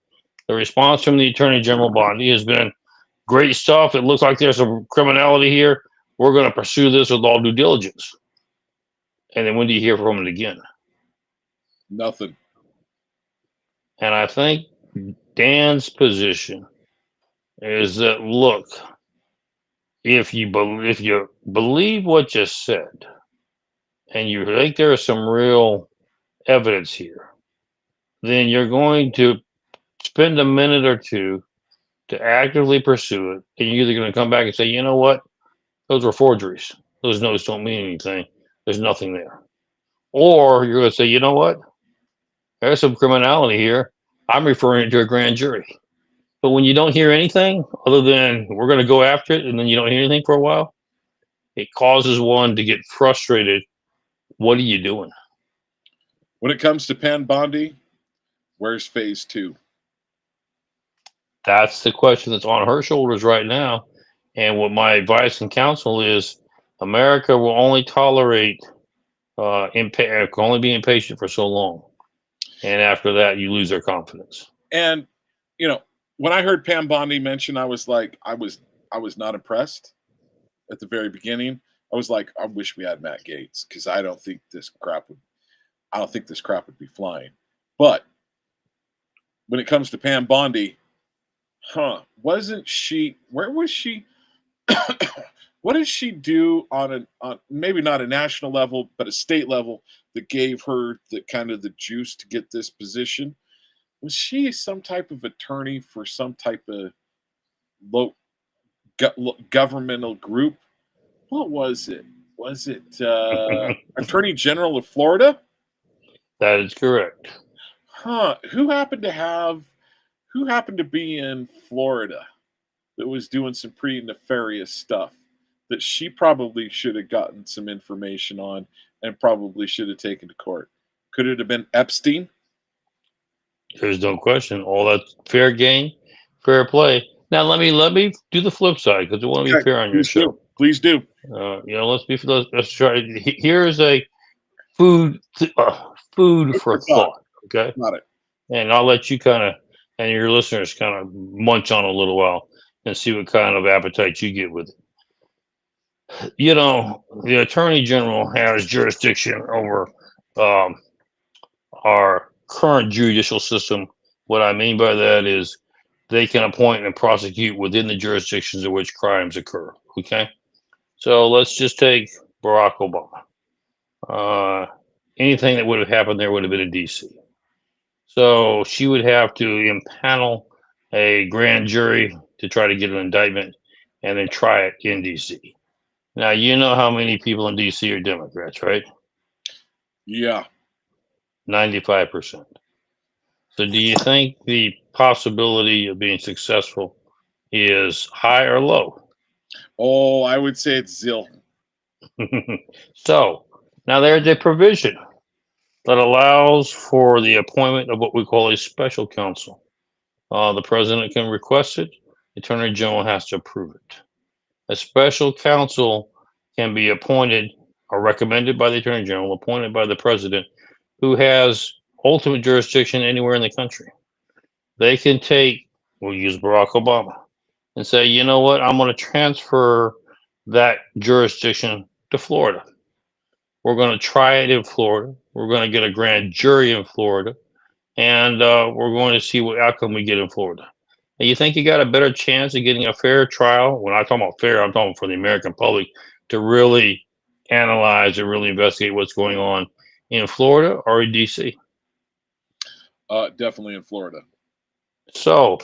The response from the Attorney General Bondi has been great stuff. It looks like there's some criminality here. We're going to pursue this with all due diligence. And then when do you hear from it again? Nothing. And I think Dan's position is that, look, if you believe what you said, and you think there is some real evidence here, then you're going to spend a minute or two to actively pursue it, and you're either going to come back and say, you know what, those were forgeries. Those notes don't mean anything. There's nothing there. Or you're going to say, you know what, there's some criminality here. I'm referring it to a grand jury. But when you don't hear anything other than we're going to go after it, and then you don't hear anything for a while, it causes one to get frustrated. What are you doing? When it comes to Pam Bondi, where's phase 2? That's the question that's on her shoulders right now. And what my advice and counsel is, America will only tolerate, can only be impatient for so long. And after that, you lose their confidence. And, when I heard Pam Bondi mentioned, I was like, I was not impressed at the very beginning. I was like, I wish we had Matt Gaetz, because I don't think this crap would be flying. But when it comes to Pam Bondi, wasn't she? Where was she? What did she do on maybe not a national level, but a state level that gave her the kind of the juice to get this position? Was she some type of attorney for some type of governmental group? What was it? Was it Attorney General of Florida? That is correct. Huh? Who happened to be in Florida that was doing some pretty nefarious stuff that she probably should have gotten some information on and probably should have taken to court? Could it have been Epstein? There's no question. All that's fair game, fair play. Now let me do the flip side because I want to be Okay, fair on your please do. show. Please do. Let's try. Here's a food food Food for for thought. thought. Okay, Got it. and I'll let you kind of and your listeners kind of munch on a little while and see what kind of appetite you get with it. The attorney general has jurisdiction over um, our current judicial system. What I mean by that is they can appoint and prosecute within the jurisdictions in which crimes occur. Okay, so let's just take Barack Obama. Uh, Anything that would have happened there would have been in D.C. So she would have to impanel a grand jury to try to get an indictment and then try it in D.C. Now, you know how many people in D.C. are Democrats, right? Yeah. 95%. So do you think the possibility of being successful is high or low? Oh, I would say it's Zill. So now there's a provision that allows for the appointment of what we call a special counsel. The president can request it. The attorney general has to approve it. A special counsel can be appointed or recommended by the attorney general, appointed by the president, who has ultimate jurisdiction anywhere in the country. They can take, we'll use Barack Obama, and say, you know what, I'm going to transfer that jurisdiction to Florida. We're going to try it in Florida. We're going to get a grand jury in Florida, and we're going to see what outcome we get in Florida. And you think you got a better chance of getting a fair trial? When I talk about fair, I'm talking for the American public to really analyze and really investigate what's going on in Florida or in DC. Definitely in Florida. So,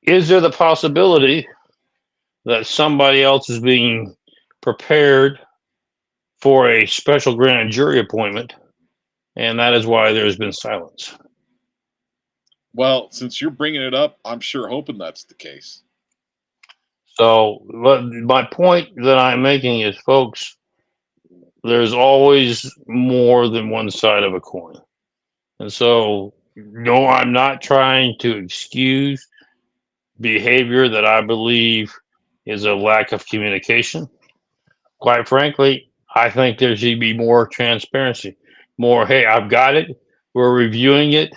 is there the possibility that somebody else is being prepared for a special grand jury appointment, and that is why there's been silence? Well, since you're bringing it up, I'm sure hoping that's the case. So, my point that I'm making is, folks, there's always more than one side of a coin. And so, no, I'm not trying to excuse behavior that I believe is a lack of communication. Quite frankly, I think there should be more transparency. More, hey, I've got it. We're reviewing it.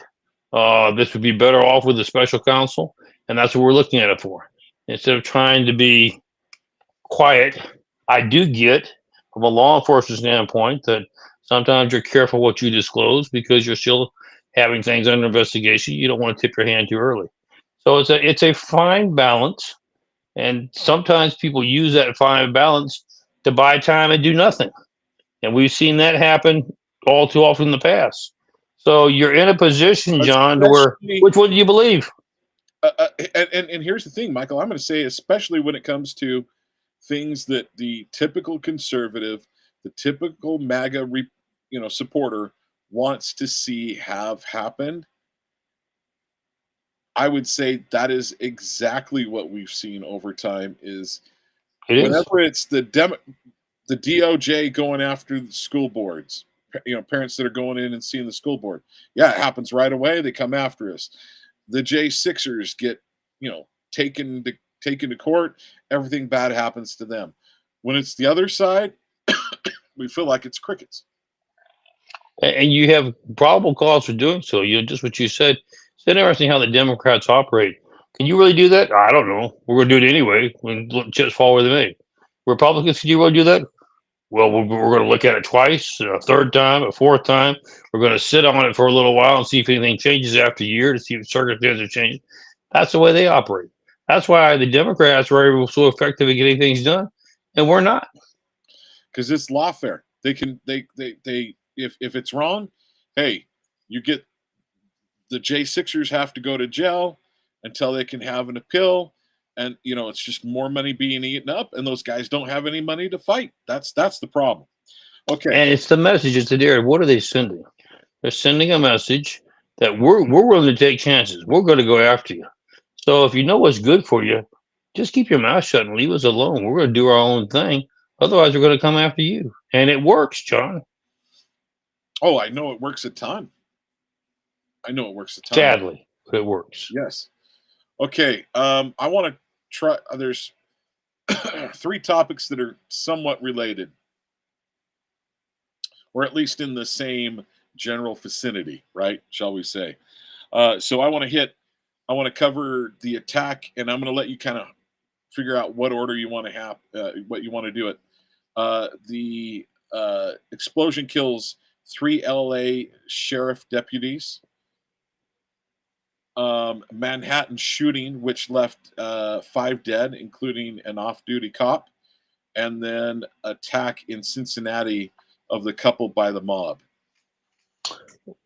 This would be better off with a special counsel. And that's what we're looking at it for. Instead of trying to be quiet, I do get from a law enforcement standpoint that sometimes you're careful what you disclose because you're still having things under investigation. You don't want to tip your hand too early. So it's a fine balance, and sometimes people use that fine balance to buy time and do nothing. And we've seen that happen all too often in the past. So you're in a position, John, to where Especially, which one do you believe? and here's the thing, Michael. I'm going to say, especially when it comes to things that the typical conservative, the typical MAGA, supporter wants to see have happened. I would say that is exactly what we've seen over time. Is It is. whenever it's the DOJ going after the school boards, parents that are going in and seeing the school board. Yeah, it happens right away. They come after us. The J6ers get, taken to court. Everything bad happens to them. When it's the other side, we feel like it's crickets. And you have probable cause for doing so. Just what you said. It's interesting how the Democrats operate. Can you really do that? I don't know. We're going to do it anyway. Just follow where they may. Republicans, can you really do that? Well, we're going to look at it twice, a third time, a fourth time. We're going to sit on it for a little while and see if anything changes after a year to see if circumstances change. That's the way they operate. That's why the Democrats were so effective at getting things done, and we're not. Because it's lawfare. They can if it's wrong, hey, you get the J6ers have to go to jail until they can have an appeal. and it's just more money being eaten up, and those guys don't have any money to fight. That's the problem. Okay. And it's the message. It's there. What are they sending? They're sending a message that we're willing to take chances. We're going to go after you. So if you know what's good for you, just keep your mouth shut and leave us alone. We're going to do our own thing. Otherwise, we're going to come after you. And it works, John. Oh, I know it works a ton. I know it works a ton. Sadly, but it works. Yes. Okay. I want to try. There's 3 topics that are somewhat related, or at least in the same general vicinity, right? Shall we say? So I want to cover the attack, and I'm going to let you kind of figure out what order you want to have, what you want to do it. The explosion kills 3 LA sheriff deputies. Manhattan shooting, which left 5 dead, including an off-duty cop, and then attack in Cincinnati of the couple by the mob.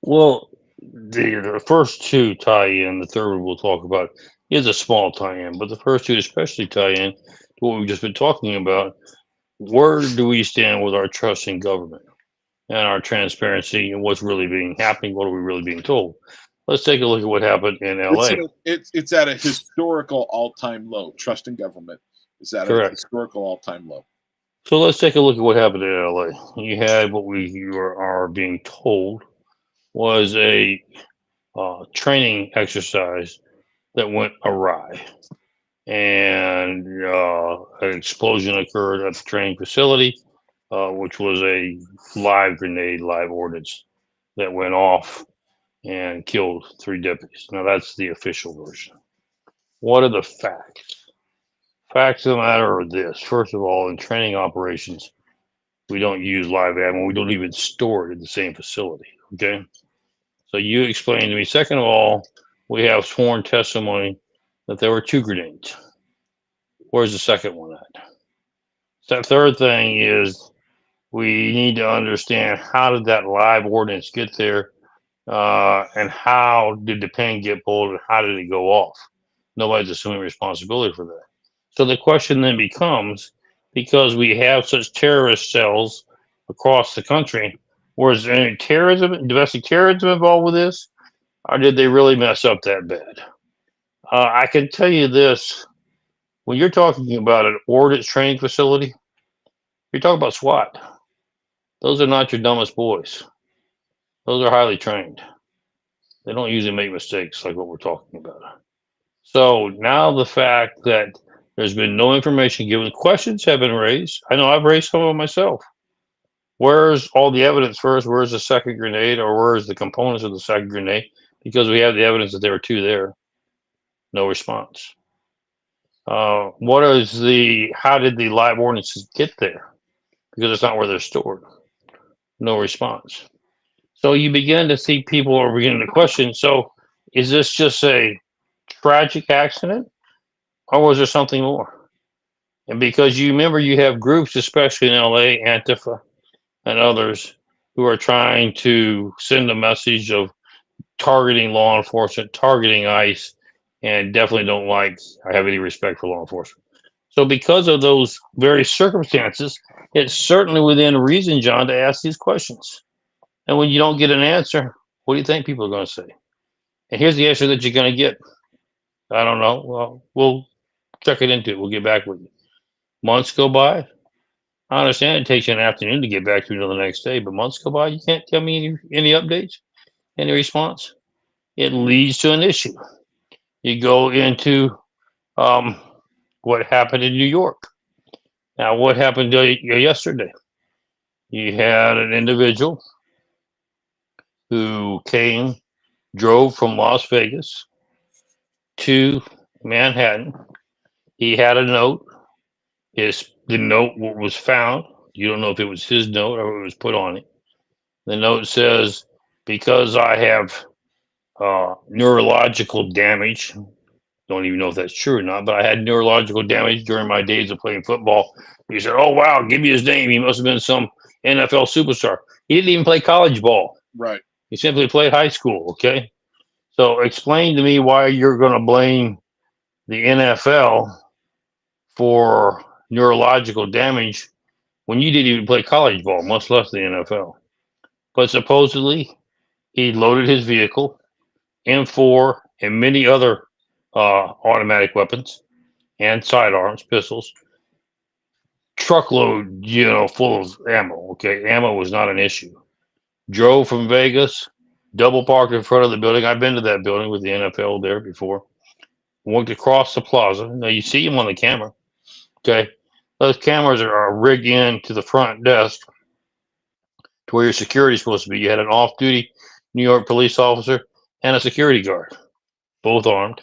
Well, the first 2 tie in. The third one we'll talk about is a small tie-in, but the first 2 especially tie in to what we've just been talking about. Where do we stand with our trust in government and our transparency and what's really being happening? What are we really being told? Let's take a look at what happened in LA. It's at a historical all-time low. Trust in government is at a historical all-time low. So let's take a look at what happened in LA. You had what we are being told was a training exercise that went awry, and an explosion occurred at the training facility, which was a live grenade, live ordnance that went off and killed 3 deputies. Now that's the official version. What are the facts? Facts of the matter are this. First of all, in training operations, we don't use live ammo. We don't even store it in the same facility. Okay. So you explain to me. Second of all, we have sworn testimony that there were 2 grenades. Where's the second one at? The third thing is we need to understand, how did that live ordnance get there? And how did the pin get pulled, and how did it go off? Nobody's assuming responsibility for that. So the question then becomes, because we have such terrorist cells across the country, was there any terrorism, domestic terrorism involved with this? Or did they really mess up that bad? I can tell you this. When you're talking about an ordnance training facility, you're talking about SWAT. Those are not your dumbest boys. Those are highly trained. They don't usually make mistakes like what we're talking about. So now the fact that there's been no information given, questions have been raised. I know I've raised some of them myself. Where's all the evidence first? Where's the second grenade, or where's the components of the second grenade? Because we have the evidence that there were 2 there. No response. How did the live ordnances get there? Because it's not where they're stored. No response. So you begin to see people are beginning to question. So is this just a tragic accident, or was there something more? And because you remember, you have groups, especially in LA, Antifa and others, who are trying to send a message of targeting law enforcement, targeting ICE, and definitely don't like or have any respect for law enforcement. So because of those very circumstances, it's certainly within reason, John, to ask these questions. And when you don't get an answer, what do you think people are going to say? And here's the answer that you're going to get. I don't know. Well, we'll check it into it. We'll get back with you. Months go by. I understand it takes you an afternoon to get back to you until the next day, but months go by. You can't tell me any updates, any response. It leads to an issue. You go into what happened in New York. Now, what happened yesterday? You had an individual who drove from Las Vegas to Manhattan. He had a note. The note was found. You don't know if it was his note or it was put on it. The note says, because I have neurological damage. Don't even know if that's true or not, but I had neurological damage during my days of playing football. He said, oh, wow, give me his name. He must have been some NFL superstar. He didn't even play college ball. Right. He simply played high school, okay? So explain to me why you're going to blame the NFL for neurological damage when you didn't even play college ball, much less the NFL. But supposedly, he loaded his vehicle, M4, and many other automatic weapons and sidearms, pistols, truckload, full of ammo. Okay, ammo was not an issue. Drove from Vegas, double parked in front of the building. I've been to that building with the NFL there before. Walked across the plaza. Now you see him on the camera. Okay, those cameras are rigged in to the front desk to where your security is supposed to be. You had an off-duty New York police officer and a security guard, both armed.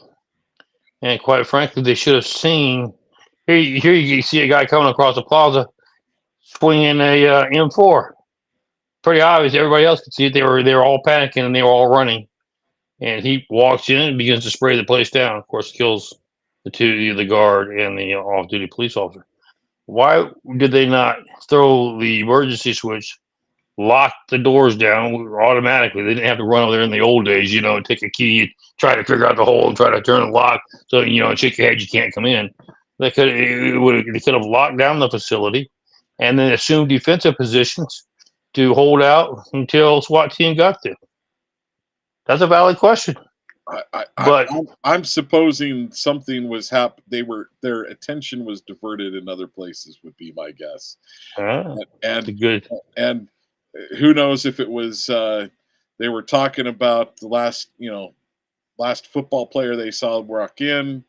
And quite frankly, they should have seen. Here you see a guy coming across the plaza swinging a M4. Pretty obvious. Everybody else could see it. They were all panicking and they were all running. And he walks in and begins to spray the place down. Of course, kills the guard and the off-duty police officer. Why did they not throw the emergency switch, lock the doors down automatically? They didn't have to run over there in the old days, take a key, try to figure out the hole, and try to turn the lock. So shake your head, you can't come in. They could have locked down the facility, and then assumed defensive positions to hold out until SWAT team got there. That's a valid question. But I'm supposing something was their attention was diverted in other places, would be my guess. And who knows if it was they were talking about the last football player they saw walk in,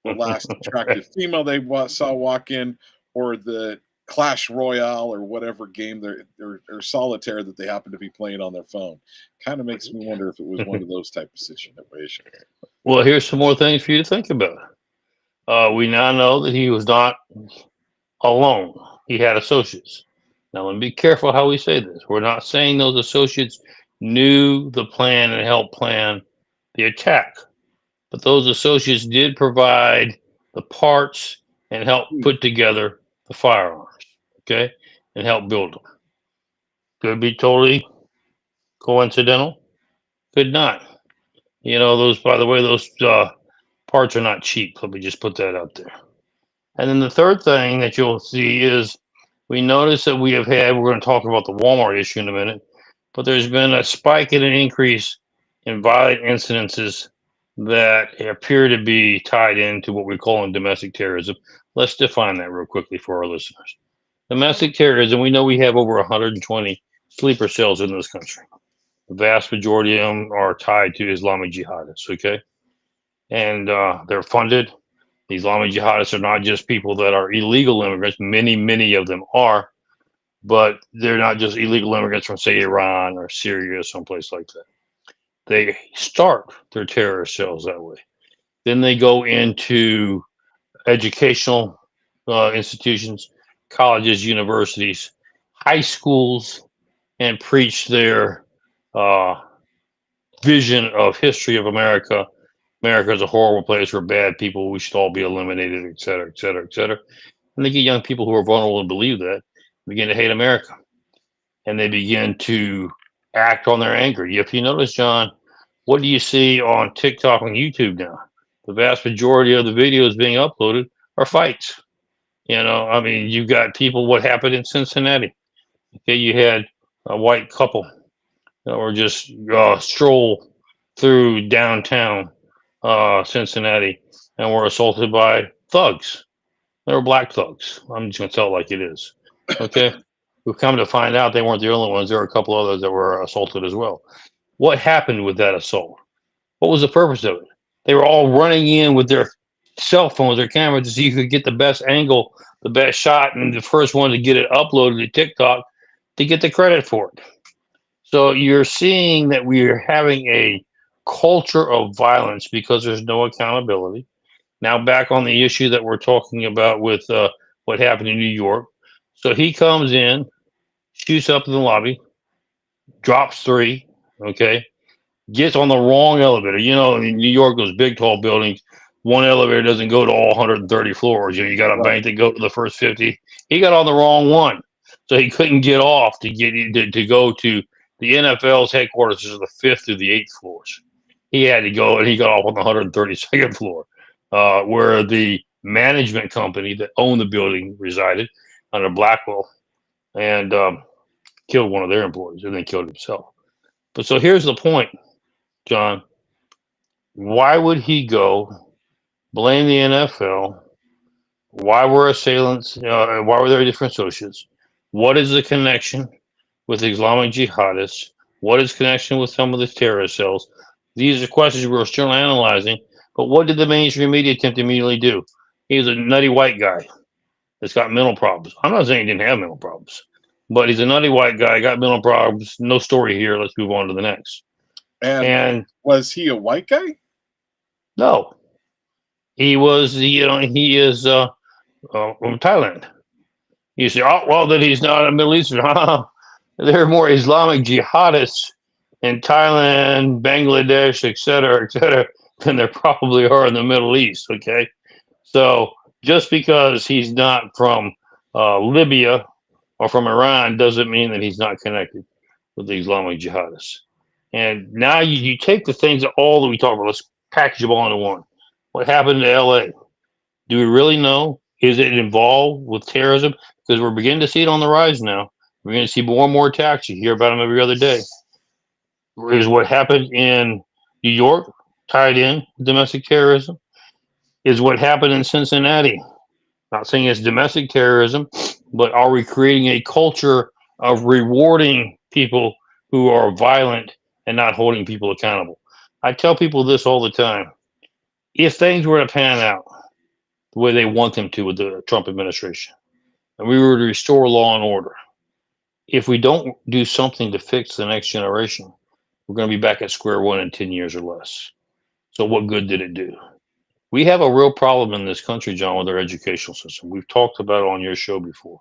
the last attractive female they saw walk in, or the Clash Royale or whatever game or solitaire that they happen to be playing on their phone. Kind of makes me wonder if it was one of those type of situations. Well, here's some more things for you to think about. We now know that he was not alone. He had associates. Now, let me be careful how we say this. We're not saying those associates knew the plan and helped plan the attack, but those associates did provide the parts and help put together the firearms, okay, and help build them. Could be totally coincidental. Could not. Those, by the way, those parts are not cheap. Let me just put that out there. And then the third thing that you'll see is we notice that we're going to talk about the Walmart issue in a minute, but there's been a spike and an increase in violent incidences that appear to be tied into what we're calling domestic terrorism. Let's define that real quickly for our listeners. Domestic terrorism, we know we have over 120 sleeper cells in this country. The vast majority of them are tied to Islamic jihadists, okay? And they're funded. The Islamic jihadists are not just people that are illegal immigrants. Many of them are, but they're not just illegal immigrants from, say, Iran or Syria or someplace like that. They start their terrorist cells that way. Then they go into educational institutions, colleges, universities, high schools, and preach their vision of history of America. America is a horrible place for bad people. We should all be eliminated, et cetera, et cetera, et cetera. And they get young people who are vulnerable and believe that begin to hate America. And they begin to act on their anger. If you notice, John, what do you see on TikTok and YouTube now? The vast majority of the videos being uploaded are fights. You've got people, what happened in Cincinnati? Okay, you had a white couple that were just stroll through downtown Cincinnati and were assaulted by thugs. They were black thugs. I'm just going to tell it like it is. Okay. We've come to find out they weren't the only ones. There were a couple others that were assaulted as well. What happened with that assault? What was the purpose of it? They were all running in with their cell phones, their cameras, to see who could get the best angle, the best shot, and the first one to get it uploaded to TikTok to get the credit for it. So you're seeing that we are having a culture of violence because there's no accountability. Now back on the issue that we're talking about with what happened in New York. So he comes in, shoots up in the lobby, drops 3, okay, gets on the wrong elevator. In New York, those big, tall buildings, one elevator doesn't go to all 130 floors. You got a bank that go to the first 50. He got on the wrong one, so he couldn't get off to go to the NFL's headquarters, is the 5th through the 8th floors. He had to go, and he got off on the 132nd floor, where the management company that owned the building resided under Blackwell, and killed one of their employees and then killed himself. But so here's the point, John. Why would he go blame the NFL? Why were assailants? Why were there different associates? What is the connection with Islamic jihadists? What is connection with some of the terrorist cells? These are questions we're still analyzing. But what did the mainstream media attempt to immediately do? He's a nutty white guy that's got mental problems. I'm not saying he didn't have mental problems, but he's a nutty white guy, got mental problems. No story here. Let's move on to the next. And And was he a white guy? no, he was, he is from Thailand. You say, oh, well, that he's not a Middle Eastern. There are more Islamic jihadists in Thailand, Bangladesh, et cetera, than there probably are in the Middle East. Okay. So just because he's not from Libya or from Iran doesn't mean that he's not connected with the Islamic jihadists. And now you take the things that all that we talk about, let's package them all into one. What happened to LA? Do we really know? Is it involved with terrorism? Because we're beginning to see it on the rise now. We're going to see more and more attacks. You hear about them every other day. Is what happened in New York tied in domestic terrorism? Is what happened in Cincinnati? Not saying it's domestic terrorism, but are we creating a culture of rewarding people who are violent and not holding people accountable? I tell people this all the time. If things were to pan out the way they want them to with the Trump administration, and we were to restore law and order, if we don't do something to fix the next generation, we're going to be back at square one in 10 years or less. So what good did it do? We have a real problem in this country, John, with our educational system. We've talked about it on your show before.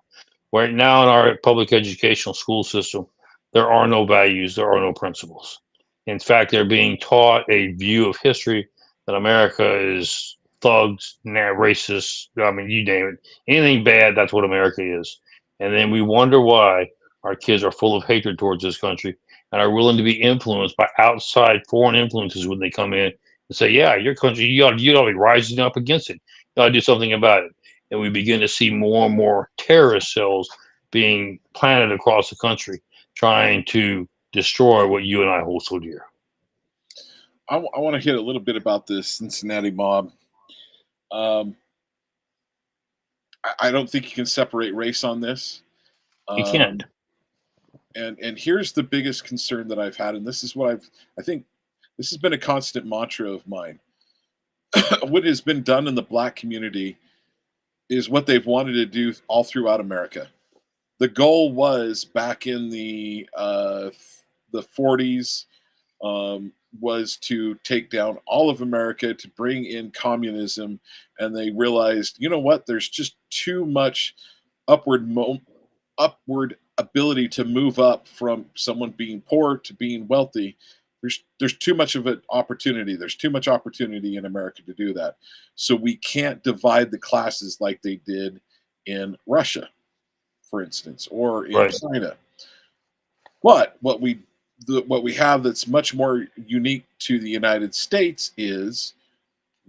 Right now in our public educational school system, there are no values, there are no principles. In fact, they're being taught a view of history that America is thugs, racist, I mean, you name it. Anything bad, that's what America is. And then we wonder why our kids are full of hatred towards this country and are willing to be influenced by outside foreign influences when they come in and say, yeah, your country, you ought to be rising up against it. You ought to do something about it. And we begin to see more and more terrorist cells being planted across the country, trying to destroy what you and I hold so dear. I want to hit a little bit about this Cincinnati mob. I don't think you can separate race on this. You can't. And here's the biggest concern that I've had, and this is what I think this has been a constant mantra of mine. What has been done in the black community is what they've wanted to do all throughout America. The goal was back in the 40s was to take down all of America, to bring in communism, and they realized, you know what? There's just too much upward ability to move up from someone being poor to being wealthy. There's too much of an opportunity. There's too much opportunity in America to do that. So we can't divide the classes like they did in Russia, for instance, or in China. But what we have that's much more unique to the United States is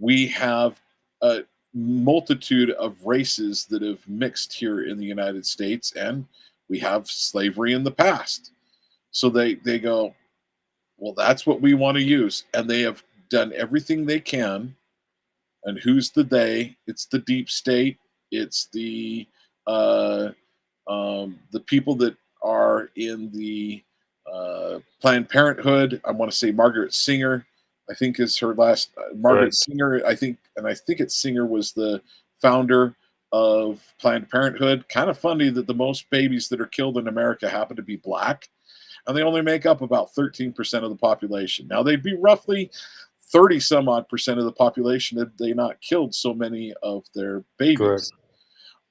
we have a multitude of races that have mixed here in the United States, and we have slavery in the past. So they go, well, that's what we want to use. And they have done everything they can. And who's the they? It's the deep state. It's the people that are in the Planned Parenthood. I want to say Margaret Singer, I think is her last. Margaret Singer, I think it's Singer was the founder of Planned Parenthood. Kind of funny that the most babies that are killed in America happen to be black, and they only make up about 13% of the population. Now they'd be roughly 30 some odd percent of the population had they not killed so many of their babies. Correct.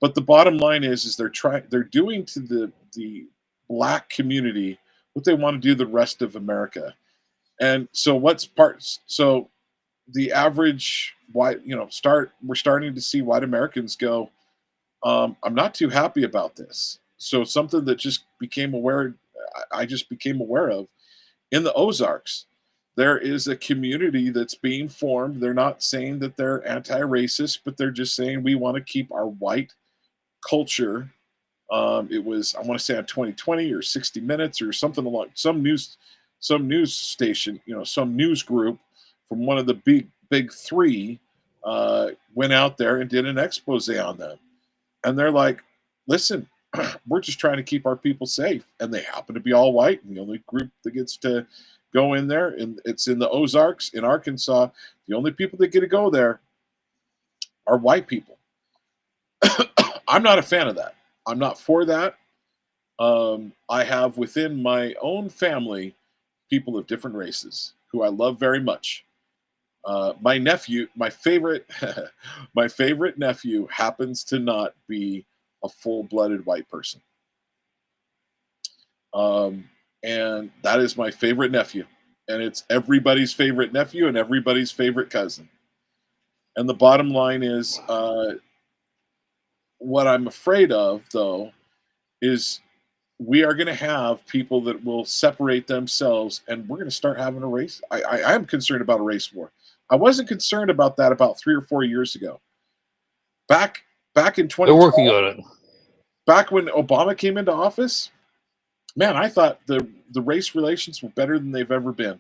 But the bottom line is they're doing to the black community what they want to do the rest of America. And so so the average white, we're starting to see white Americans go, I'm not too happy about this. So something that I just became aware of in the Ozarks, there is a community that's being formed. They're not saying that they're anti-racist, but they're just saying we want to keep our white culture. It was, I want to say, on 2020 or 60 Minutes or something along some news station, some news group from one of the big three went out there and did an expose on them, and they're like, listen, we're just trying to keep our people safe, and they happen to be all white, and the only group that gets to go in there, and it's in the Ozarks in Arkansas, the only people that get to go there are white people. I'm not a fan of that. I'm not for that. I have within my own family people of different races who I love very much. My nephew, my favorite nephew, happens to not be a full-blooded white person, and that is my favorite nephew, and it's everybody's favorite nephew and everybody's favorite cousin. And the bottom line is, what I'm afraid of, though, is we are going to have people that will separate themselves, and we're going to start having a race. I am concerned about a race war. I wasn't concerned about that about 3 or 4 years ago. Back in 2012, they're working on it. Back when Obama came into office, man, I thought the race relations were better than they've ever been.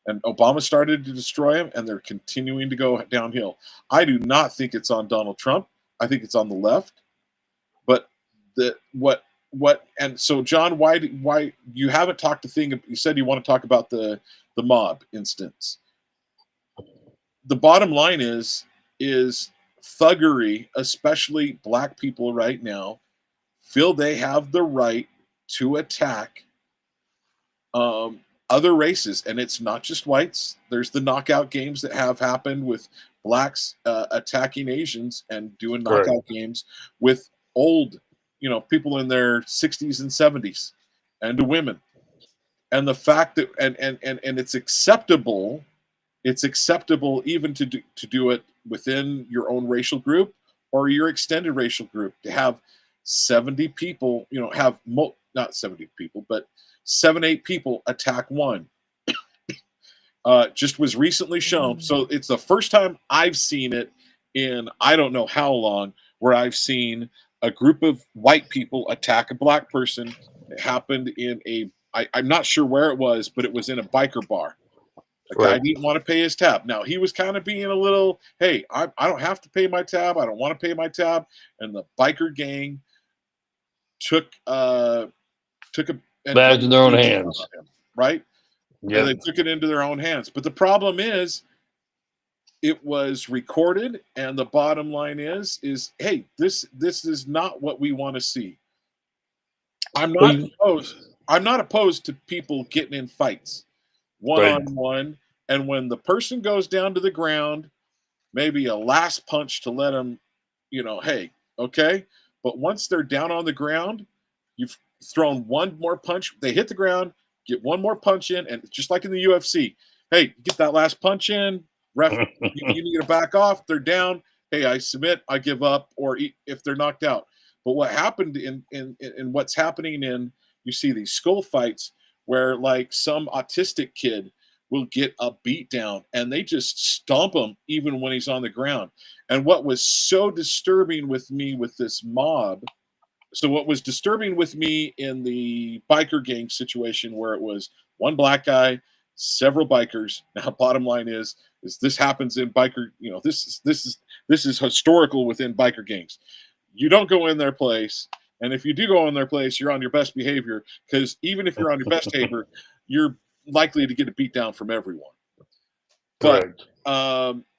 And Obama started to destroy them, and they're continuing to go downhill. I do not think it's on Donald Trump. I think it's on the left. But and so, John, why you haven't talked to thing? You said you want to talk about the mob instance. The bottom line is thuggery, especially black people right now, feel they have the right to attack other races, and it's not just whites. There's the knockout games that have happened with blacks attacking Asians, and doing knockout games with old, people in their 60s and 70s, and to women. And the fact that and it's acceptable. It's acceptable even to do it within your own racial group or your extended racial group, to have 70 people, not 70 people, but 7-8 people attack one. Just was recently shown. So it's the first time I've seen it in I don't know how long, where I've seen a group of white people attack a black person. It happened in I'm not sure where it was, but it was in a biker bar. The guy didn't want to pay his tab. Now, he was kind of being a little, hey, I don't have to pay my tab. I don't want to pay my tab. And the biker gang took a back in their own hands, right? Yeah, and they took it into their own hands. But the problem is, it was recorded, and the bottom line is hey, this is not what we want to see. I'm not opposed to people getting in fights one-on-one, and when the person goes down to the ground, maybe a last punch to let them, hey, okay. But once they're down on the ground, you've thrown one more punch. They hit the ground, get one more punch in, and just like in the UFC, hey, get that last punch in, ref, you need to back off. They're down. Hey, I submit, I give up, or if they're knocked out. But what happened in what's happening in, you see these skull fights where like some autistic kid will get a beat down and they just stomp him even when he's on the ground. And what was so disturbing with me with this mob, so what was disturbing with me in the biker gang situation where it was one black guy, several bikers. Now, bottom line is this happens in biker, this is historical within biker gangs. You don't go in their place. And if you do go in their place, you're on your best behavior, because even if you're on your best behavior, you're likely to get a beat down from everyone. But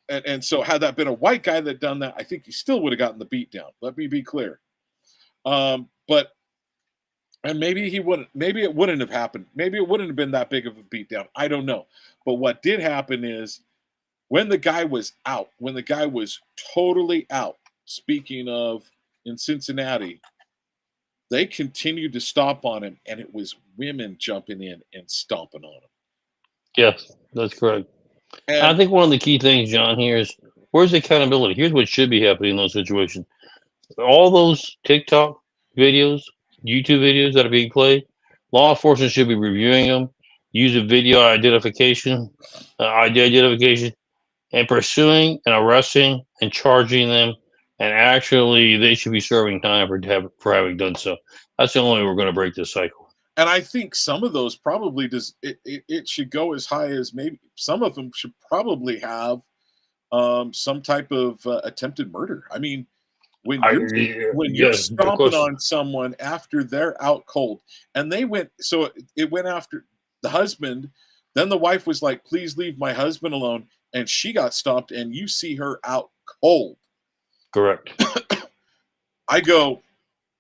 and so had that been a white guy that done that, I think he still would have gotten the beat down. Let me be clear. But maybe he wouldn't. Maybe it wouldn't have happened. Maybe it wouldn't have been that big of a beat down. I don't know. But what did happen is when the guy was out, when the guy was totally out. Speaking of in Cincinnati, they continued to stomp on him, and it was women jumping in and stomping on him. Yes, that's correct. And I think one of the key things, John, here is where's the accountability? Here's what should be happening in those situations. All those TikTok videos, YouTube videos that are being played, law enforcement should be reviewing them using video identification, ID identification, and pursuing and arresting and charging them. And actually, they should be serving time for having done so. That's the only way we're going to break this cycle. And I think some of those probably it should go as high as maybe some of them should probably have some type of attempted murder. I mean, when you're Yes, of stomping course, on someone after they're out cold, and they went so it went after the husband, then the wife was like, "Please leave my husband alone," and she got stomped, and you see her out cold. correct. I go,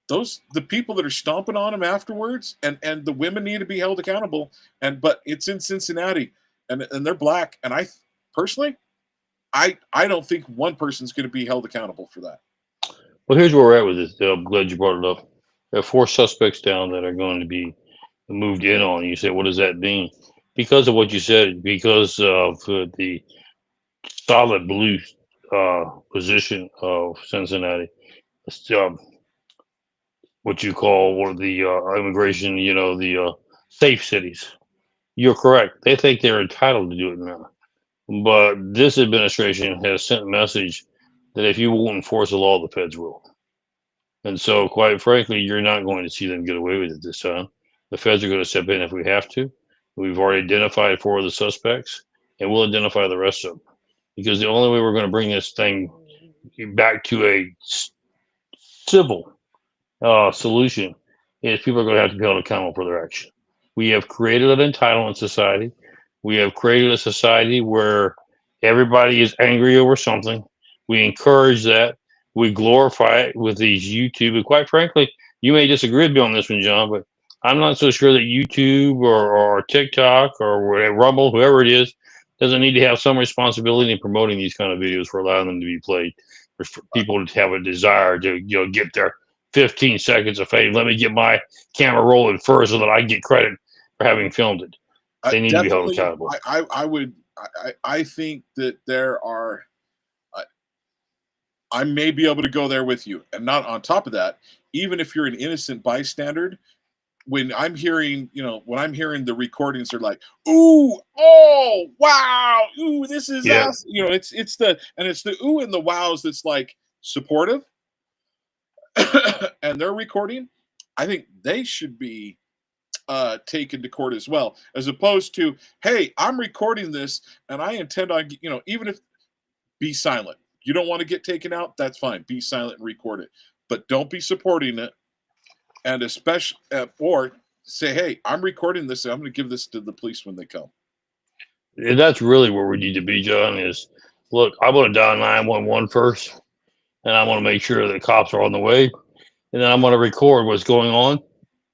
the people that are stomping on him afterwards, and the women need to be held accountable. But it's in Cincinnati, and they're black, and I personally, I don't think one person's going to be held accountable for that. Well, here's where we're at with this. I'm glad you brought it up. There are 4 suspects down that are going to be moved in on. You say, what does that mean? Because of what you said, because of the solid blue position of Cincinnati, it's, what you call one of the immigration, the safe cities. You're correct. They think they're entitled to do it now. But this administration has sent a message that if you won't enforce the law, the feds will. And so, quite frankly, you're not going to see them get away with it this time. The feds are going to step in if we have to. We've already identified 4 of the suspects, and we'll identify the rest of them. Because the only way we're going to bring this thing back to a civil solution is people are going to have to be held accountable for their action. We have created an entitlement society. We have created a society where everybody is angry over something. We encourage that. We glorify it with these YouTube. And quite frankly, you may disagree with me on this one, John, but I'm not so sure that YouTube or TikTok or Rumble, whoever it is, doesn't need to have some responsibility in promoting these kind of videos for allowing them to be played. For people to have a desire to get their 15 seconds of fame. Let me get my camera rolling first so that I get credit for having filmed it. They need to be held Definitely, accountable. I think that there are. I may be able to go there with you, and not on top of that. Even if you're an innocent bystander, when I'm hearing the recordings, they're like, "Ooh, oh, wow, ooh, this is Yeah. us." It's the ooh and the wows that's like supportive, and they're recording. I think they should be taken to court as well, as opposed to, "Hey, I'm recording this, and I intend on even if be silent. You don't want to get taken out, that's fine. Be silent and record it, but don't be supporting it, and especially or say, hey, I'm recording this. And I'm going to give this to the police when they come." And that's really where we need to be, John, is look, I'm going to dial 911 first, and I want to make sure the cops are on the way. And then I'm going to record what's going on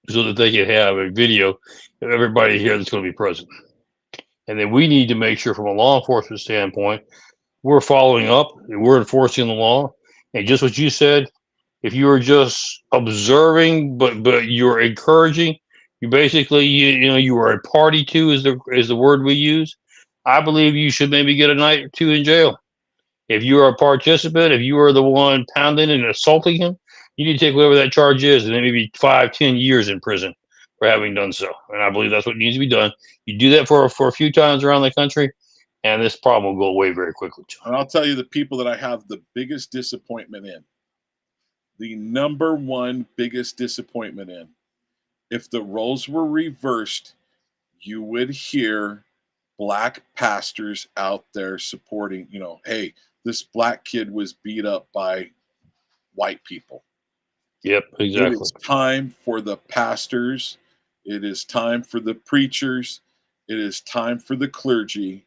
so that they can have a video of everybody here that's going to be present. And then we need to make sure from a law enforcement standpoint, we're following up and we're enforcing the law. And just what you said, if you are just observing, but you're encouraging, you basically you are a party to is the word we use. I believe you should maybe get a night or 2 in jail. If you are a participant, if you are the one pounding and assaulting him, you need to take whatever that charge is, and then maybe 5, 10 years in prison for having done so. And I believe that's what needs to be done. You do that for a few times around the country, and this problem will go away very quickly, John. And I'll tell you the people that I have the biggest disappointment in, the number one biggest disappointment in, if the roles were reversed, you would hear black pastors out there supporting, hey, this black kid was beat up by white people. Yep, It exactly. is time for the pastors. It is time for the preachers. It is time for the clergy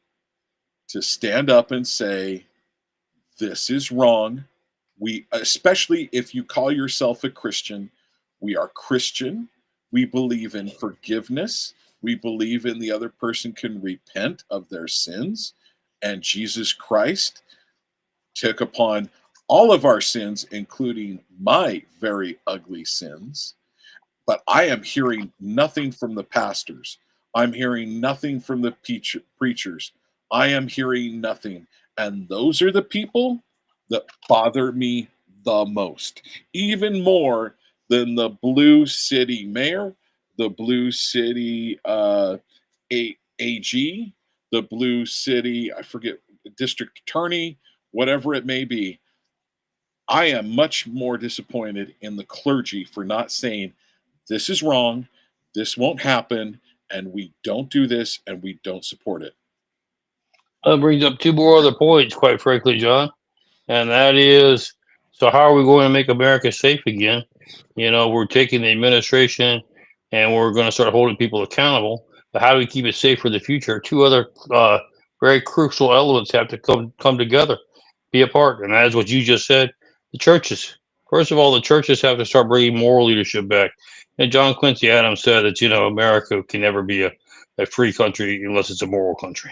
to stand up and say, this is wrong. We, especially if you call yourself a Christian, we are Christian. We believe in forgiveness. We believe in the other person can repent of their sins. And Jesus Christ took upon all of our sins, including my very ugly sins. But I am hearing nothing from the pastors. I'm hearing nothing from the preachers. I am hearing nothing. And those are the people that bother me the most, even more than the Blue City mayor, the Blue City AG, the blue city, I forget, district attorney, whatever it may be. I am much more disappointed in the clergy for not saying, this is wrong, this won't happen, and we don't do this, and we don't support it. That brings up two more other points, quite frankly, John. And that is, so how are we going to make America safe again? We're taking the administration and we're going to start holding people accountable. But how do we keep it safe for the future? Two other very crucial elements have to come together, be a part, and that is what you just said: the churches. First of all, the churches have to start bringing moral leadership back. And John Quincy Adams said that America can never be a free country unless it's a moral country.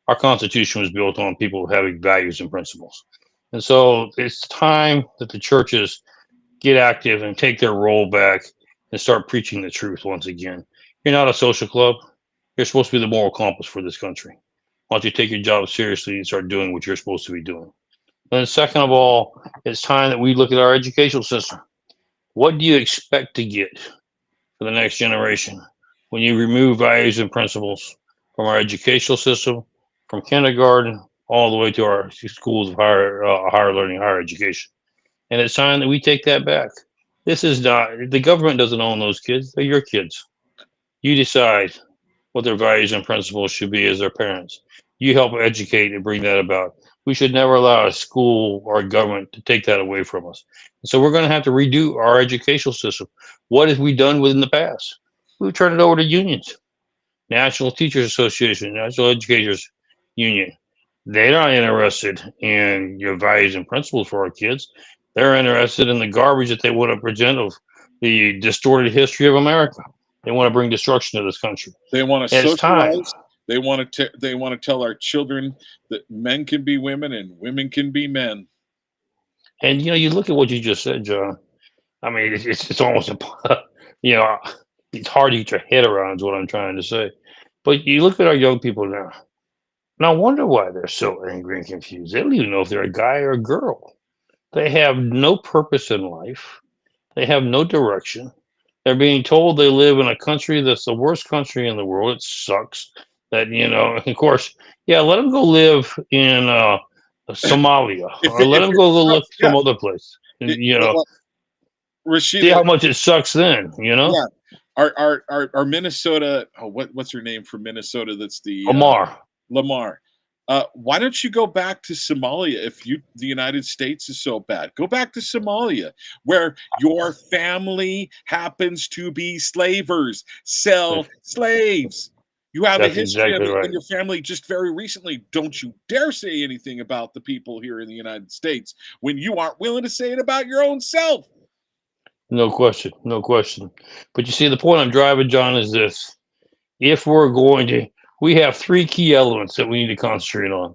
Our Constitution was built on people having values and principles. And so it's time that the churches get active and take their role back and start preaching the truth once again. You're not a social club. You're supposed to be the moral compass for this country. Why don't you take your job seriously and start doing what you're supposed to be doing? And then second of all, it's time that we look at our educational system. What do you expect to get for the next generation when you remove values and principles from our educational system, from kindergarten all the way to our schools of higher learning, higher education? And it's time that we take that back. This is not, the government doesn't own those kids. They're your kids. You decide what their values and principles should be as their parents. You help educate and bring that about. We should never allow a school or a government to take that away from us. So we're going to have to redo our educational system. What have we done within the past? We've turned it over to unions. National Teachers Association, National Educators Union. They're not interested in your values and principles for our kids. They're interested in the garbage that they want to present of the distorted history of America. They want to bring destruction to this country. They want to And it's time. socialize. They want to tell our children that men can be women and women can be men. And you look at what you just said, John. I mean, it's almost you know it's hard to get your head around is what I'm trying to say. But you look at our young people now. And I wonder why they're so angry and confused. They don't even know if they're a guy or a girl. They have no purpose in life. They have no direction. They're being told they live in a country that's the worst country in the world. It sucks. Of course, yeah, let them go live in Somalia or let If them it go look sucks, yeah. some other place. And, Well, see Rashida, how much it sucks then, yeah, our Minnesota. Oh, what's her name from Minnesota? That's the Lamar. Lamar. Why don't you go back to Somalia if the United States is so bad? Go back to Somalia, where your family happens to be slavers, sell slaves. You have a That's history of exactly it right. in your family just very recently. Don't you dare say anything about the people here in the United States when you aren't willing to say it about your own self. No question. No question. But you see, the point I'm driving, John, is this. If we're going to, we have three key elements that we need to concentrate on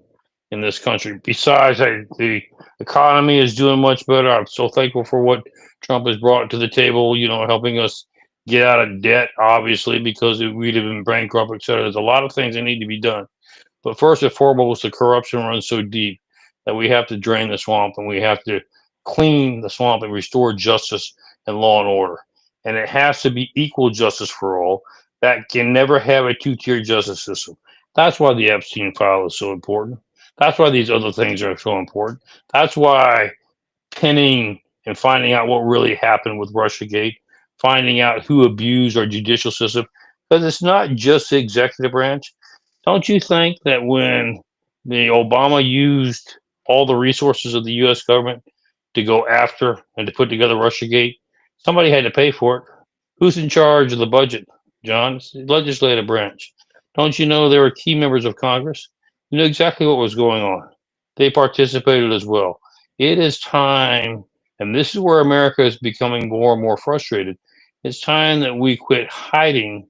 in this country. Besides, the economy is doing much better. I'm so thankful for what Trump has brought to the table, helping us get out of debt, obviously, because we'd have been bankrupt, et cetera. There's a lot of things that need to be done. But first and foremost, the corruption runs so deep that we have to drain the swamp and we have to clean the swamp and restore justice and law and order. And it has to be equal justice for all. That can never have a two-tier justice system. That's why the Epstein file is so important. That's why these other things are so important. That's why pinning and finding out what really happened with Russiagate, finding out who abused our judicial system, because it's not just the executive branch. Don't you think that when the Obama used all the resources of the U.S. government to go after and to put together Russiagate, somebody had to pay for it? Who's in charge of the budget, John? It's the legislative branch. Don't you know there were key members of Congress? You knew exactly what was going on. They participated as well. It is time, and this is where America is becoming more and more frustrated. It's time that we quit hiding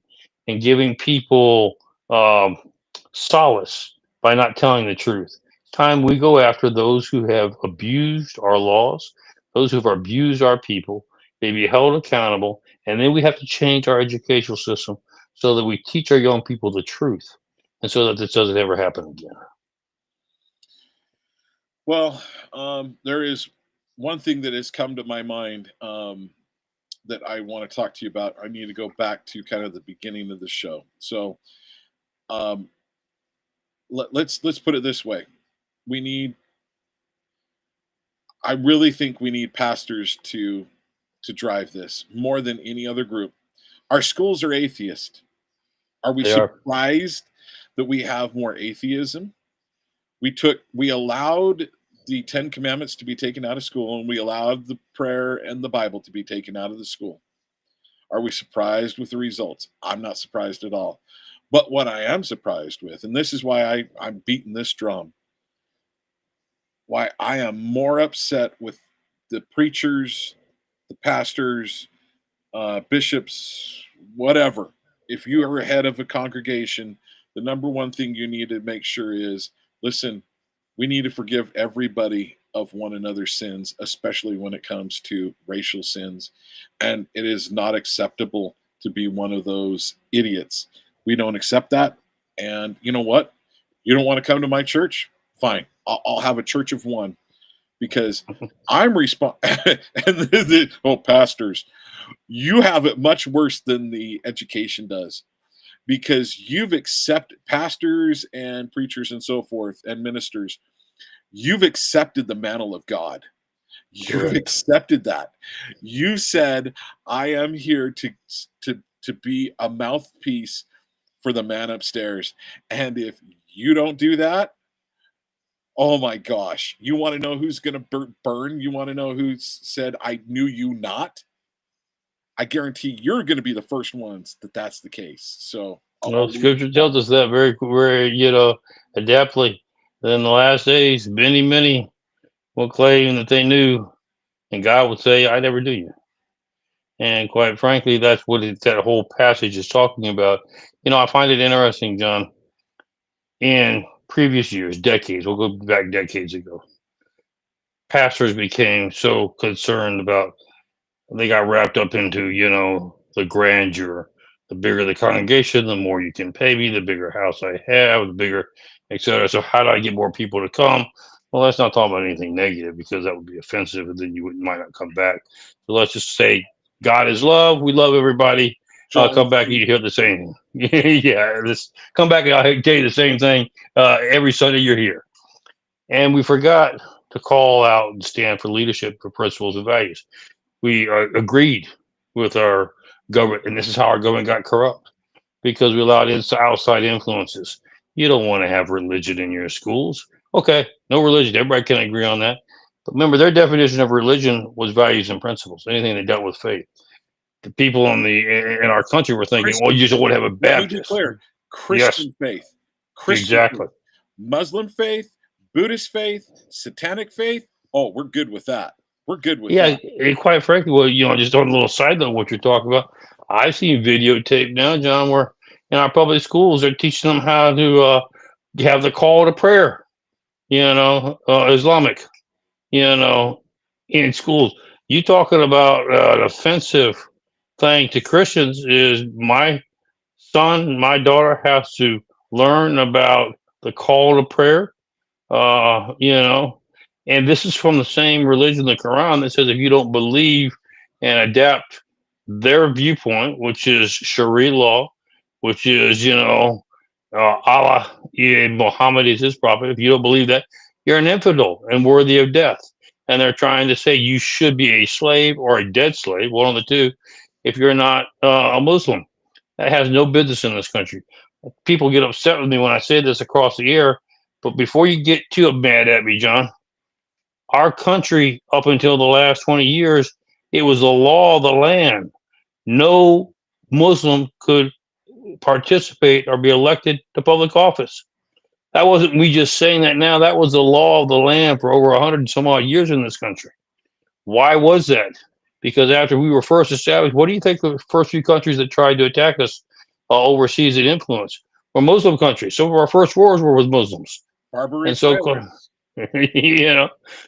and giving people um, solace by not telling the truth. It's time we go after those who have abused our laws, those who have abused our people. They be held accountable, and then we have to change our educational system so that we teach our young people the truth, and so that this doesn't ever happen again. Well, there is one thing that has come to my mind that I want to talk to you about. I need to go back to kind of the beginning of the show. So, Um, let's put it this way: we need. I really think we need pastors to drive this more than any other group. Our schools are atheist. Are we They are. surprised that we have more atheism? We allowed the 10 commandments to be taken out of school, and we allowed the prayer and the Bible to be taken out of the school. Are we surprised with the results? I'm not surprised at all. But what I am surprised with, and this is why I'm beating this drum, why I am more upset with the preachers, the pastors, bishops, whatever. If you are head of a congregation, the number one thing you need to make sure is, listen, we need to forgive everybody of one another's sins, especially when it comes to racial sins. And it is not acceptable to be one of those idiots. We don't accept that. And you know what? You don't want to come to my church? Fine. I'll have a church of one, because I'm oh, pastors, you have it much worse than the education does, because you've accepted, pastors and preachers and so forth and ministers, you've accepted the mantle of God. You've Correct. accepted that. You said, I am here to be a mouthpiece for the man upstairs. And if you don't do that, oh my gosh, you want to know who's going to burn? You want to know who said, I knew you not? I guarantee you're going to be the first ones that's the case. So Well, I'll leave it Scripture at that. tells us that very, adeptly. That in the last days, many will claim that they knew, and God would say, "I never knew you." And quite frankly, that's what that whole passage is talking about. I find it interesting, John. In previous years, decades, we'll go back decades ago, pastors became so concerned about, they got wrapped up into, the grandeur. The bigger the congregation, the more you can pay me, the bigger house I have, the bigger, etc. So how do I get more people to come? Well, let's not talk about anything negative, because that would be offensive, and then might not come back. So let's just say God is love. We love everybody. John Come back and 3. you hear the same. Yeah, come back and I'll tell you the same thing every Sunday you're here. And we forgot to call out and stand for leadership, for principles and values. We agreed with our government, and this is how our government got corrupt, because we allowed outside influences. You don't want to have religion in your schools. Okay, no religion. Everybody can agree on that. But remember, their definition of religion was values and principles. Anything that dealt with faith. The people in our country were thinking, well, Christian you just faith. want to have a Let me be Baptist. clear. Yes, Christian faith. Christian exactly. faith. Muslim faith, Buddhist faith, satanic faith. Oh, we're good with that. We're good with Yeah, that. and quite frankly, well, just on a little side note, what you're talking about, I've seen videotape now, John, where in our public schools they're teaching them how to have the call to prayer, Islamic, you know, in schools. You talking about an offensive thing to Christians is my son, my daughter has to learn about the call to prayer, uh, you know, and this is from the same religion, the Quran, that says if you don't believe and adapt their viewpoint, which is Sharia law, which is, Allah, Muhammad is his prophet. If you don't believe that, you're an infidel and worthy of death. And they're trying to say you should be a slave or a dead slave, one of the two, if you're not a Muslim. That has no business in this country. People get upset with me when I say this across the air, but before you get too mad at me, John, our country, up until the last 20 years, it was the law of the land. No Muslim could participate or be elected to public office. That wasn't me just saying that now. That was the law of the land for over 100 and some odd years in this country. Why was that? Because after we were first established, what do you think the first few countries that tried to attack us overseas and influence were Muslim countries? Some of our first wars were with Muslims. And Barbary so, tyrants.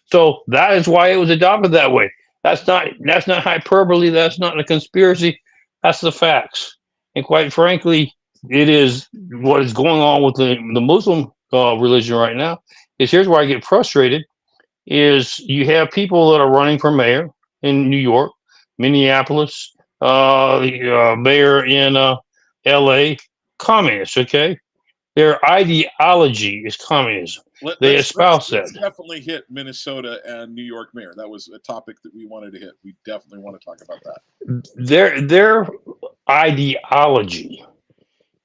so that is why it was adopted that way. That's not hyperbole. That's not a conspiracy. That's the facts. And quite frankly, it is what is going on with the Muslim religion right now. Is here's where I get frustrated. Is you have people that are running for mayor in New York, Minneapolis, the mayor in L.A., communists. Okay, Their ideology is communism. They espouse Let's that. definitely hit Minnesota and New York mayor. That was a topic that we wanted to hit. We definitely want to talk about that. Their ideology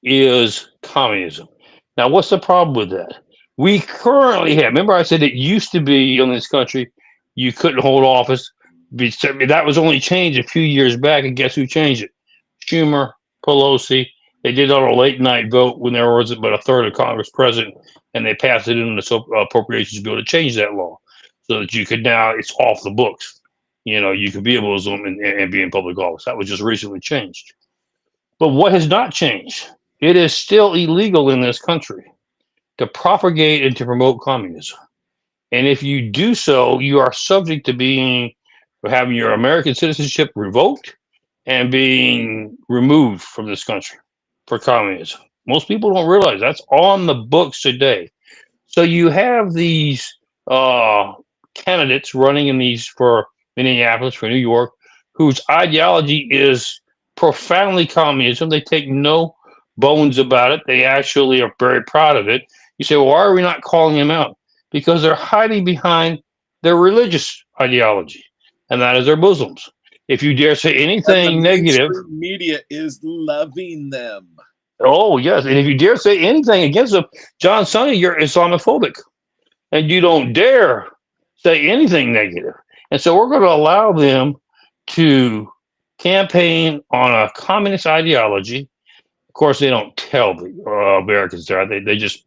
is communism. Now, what's the problem with that? We currently have. Remember, I said it used to be in this country you couldn't hold office. That was only changed a few years back, and guess who changed it? Schumer, Pelosi. They did on a late night vote when there was about a third of Congress present, and they passed it in the appropriations bill to change that law, so that you could now it's off the books. You know, you could be a Muslim and be in public office. That was just recently changed. But what has not changed? It is still illegal in this country to propagate and to promote communism. And if you do so, you are subject to being having your American citizenship revoked and being removed from this country for communism. Most people don't realize that's on the books today. So you have these uh, candidates running in these for Minneapolis, for New York, whose ideology is profoundly communism. They take no bones about it. They actually are very proud of it. You say, well, why are we not calling them out? Because they're hiding behind their religious ideology, and that is they're Muslims. If you dare say And the anything negative, mainstream media is loving them. oh yes, and if you dare say anything against them, John Sonny, you're Islamophobic, and you don't dare say anything negative. And so we're going to allow them to campaign on a communist ideology. Of course, they don't tell the Americans that. They just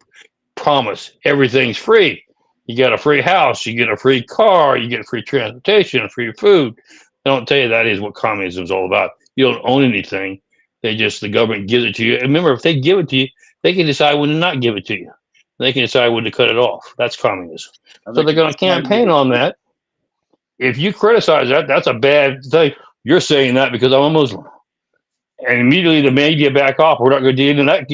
promise everything's free. You get a free house, you get a free car, you get free transportation, free food. They don't tell you that is what communism is all about. You don't own anything. The government gives it to you. And remember, if they give it to you, they can decide when to not give it to you. They can decide when to cut it off. That's communism. And So they they're can going to decide when campaign to on that. If you criticize that, that's a bad thing. You're saying that because I'm a Muslim. And immediately the media back off. We're not going to deal in that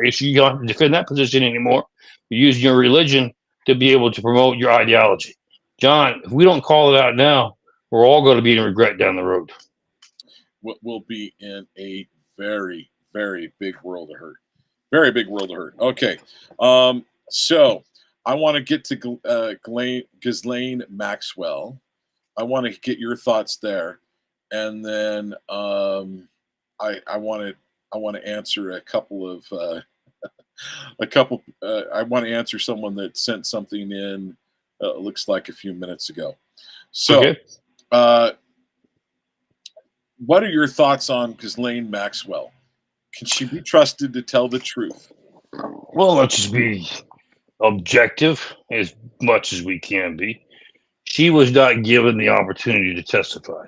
issue. You don't have to defend that position anymore. You're using your religion to be able to promote your ideology. John, if we don't call it out now, we're all going to be in regret down the road. We'll be in a very, very big world of hurt. Very big world of hurt. Okay. So I want to get to Ghislaine Maxwell. I want to get your thoughts there. And then I want to answer a couple of I want to answer someone that sent something in. Looks like a few minutes ago. So, Okay. what are your thoughts on Ghislaine Maxwell? Can she be trusted to tell the truth? Well, let's just be objective as much as we can be. She was not given the opportunity to testify.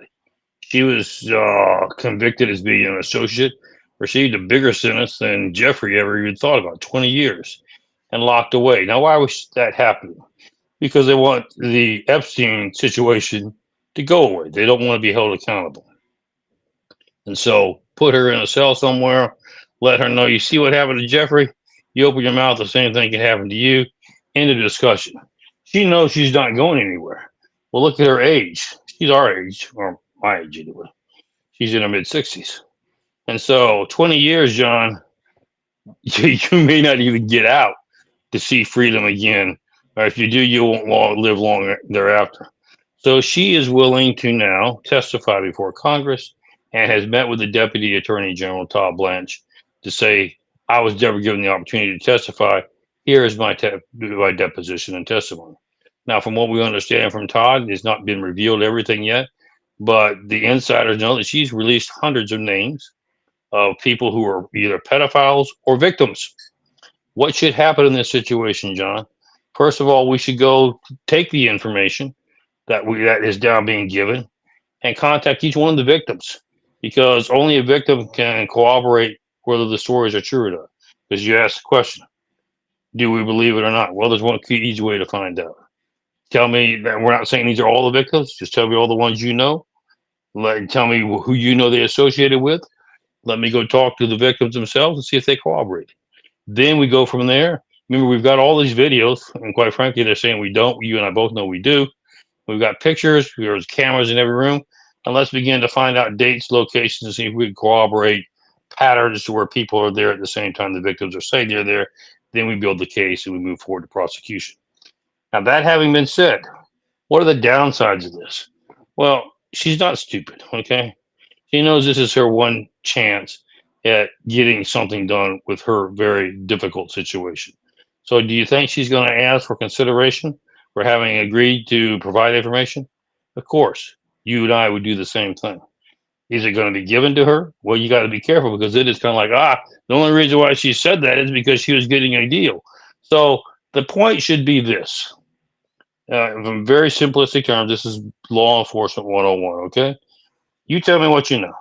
She was convicted as being an associate, received a bigger sentence than Jeffrey ever even thought about, 20 years, and locked away. Now, why was that happening? Because they want the Epstein situation to go away. They don't want to be held accountable. And so put her in a cell somewhere, let her know, you see what happened to Jeffrey? You open your mouth, the same thing can happen to you. End of discussion. She knows she's not going anywhere. Well, look at her age. She's our age, or my age anyway. She's in her mid 60s. And so 20 years, John, you may not even get out to see freedom again. Or if you do, you won't live long thereafter. So she is willing to now testify before Congress and has met with the Deputy Attorney General, Todd Blanche, to say, I was never given the opportunity to testify. Here is my deposition and testimony. Now, from what we understand from Todd, it's not been revealed everything yet, but the insiders know that she's released hundreds of names of people who are either pedophiles or victims. What should happen in this situation, John? First of all, we should go take the information that is now being given and contact each one of the victims, because only a victim can corroborate whether the stories are true or not. Because you ask the question, do we believe it or not? Well, there's one key easy way to find out. Tell me that we're not saying these are all the victims. Just tell me all the ones you know. Tell me who you know they associated with. Let me go talk to the victims themselves and see if they corroborate. Then we go from there. Remember, we've got all these videos, and quite frankly, they're saying we don't. You and I both know we do. We've got pictures. There's cameras in every room. And let's begin to find out dates, locations, and see if we can corroborate patterns where people are there at the same time the victims are saying they're there. Then we build the case and we move forward to prosecution. Now, that having been said, what are the downsides of this? Well, she's not stupid, okay? She knows this is her one chance at getting something done with her very difficult situation. So, do you think she's going to ask for consideration for having agreed to provide information? Of course, you and I would do the same thing. Is it going to be given to her? Well, you got to be careful because it is kind of like, the only reason why she said that is because she was getting a deal. So, the point should be this. In very simplistic terms, this is law enforcement 101, okay? You tell me what you know.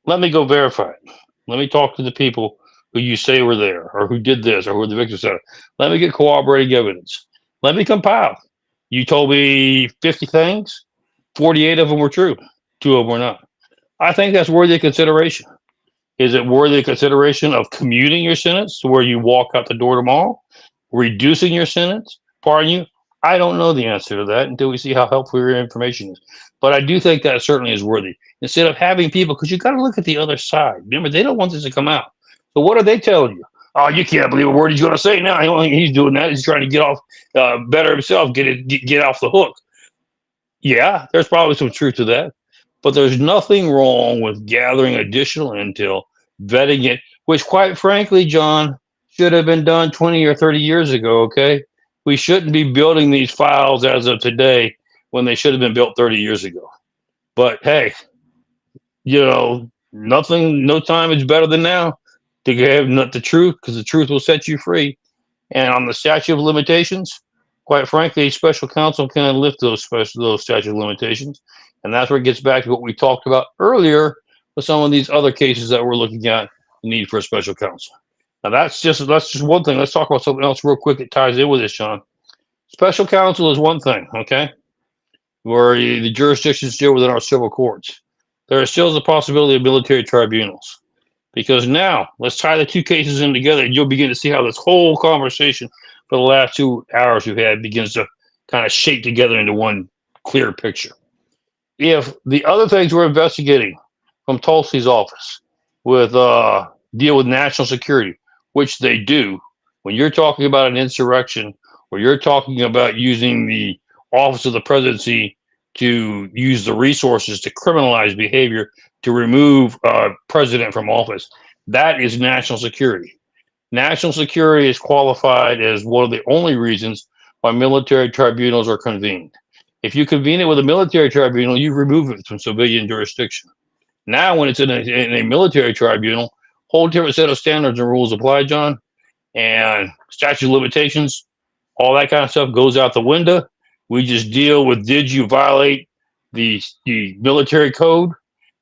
Let me go verify it. Let me talk to the people who you say were there or who did this or who the victims said. Let me get corroborating evidence. Let me compile. You told me 50 things. 48 of them were true. 2 of them were not. I think that's worthy of consideration. Is it worthy of consideration of commuting your sentence to where you walk out the door tomorrow? Reducing your sentence? Pardon you? I don't know the answer to that until we see how helpful your information is. But I do think that certainly is worthy. Instead of having people, because you got to look at the other side. Remember, they don't want this to come out. So what are they telling you? Oh, you can't believe a word he's going to say now. He's doing that. He's trying to get off better himself, get off the hook. Yeah, there's probably some truth to that. But there's nothing wrong with gathering additional intel, vetting it, which, quite frankly, John, should have been done 20 or 30 years ago, okay? We shouldn't be building these files as of today when they should have been built 30 years ago. But hey, no time is better than now to have not the truth because the truth will set you free. And on the statute of limitations, quite frankly, special counsel can lift those statute of limitations. And that's where it gets back to what we talked about earlier with some of these other cases that we're looking at, the need for a special counsel. Now that's just one thing. Let's talk about something else real quick that ties in with this, Sean. Special counsel is one thing, okay? Where the jurisdictions deal within our civil courts. There is still the possibility of military tribunals. Because now, let's tie the two cases in together, and you'll begin to see how this whole conversation for the last 2 hours we've had begins to kind of shape together into one clear picture. If the other things we're investigating from Tulsi's office with deal with national security, which they do, when you're talking about an insurrection or you're talking about using the office of the presidency to use the resources to criminalize behavior to remove a president from office, that is national security. National security is qualified as one of the only reasons why military tribunals are convened. If you convene it with a military tribunal, you remove it from civilian jurisdiction. Now, when it's in a military tribunal, whole different set of standards and rules apply, John, and statute of limitations, all that kind of stuff goes out the window. We just deal with, did you violate the military code,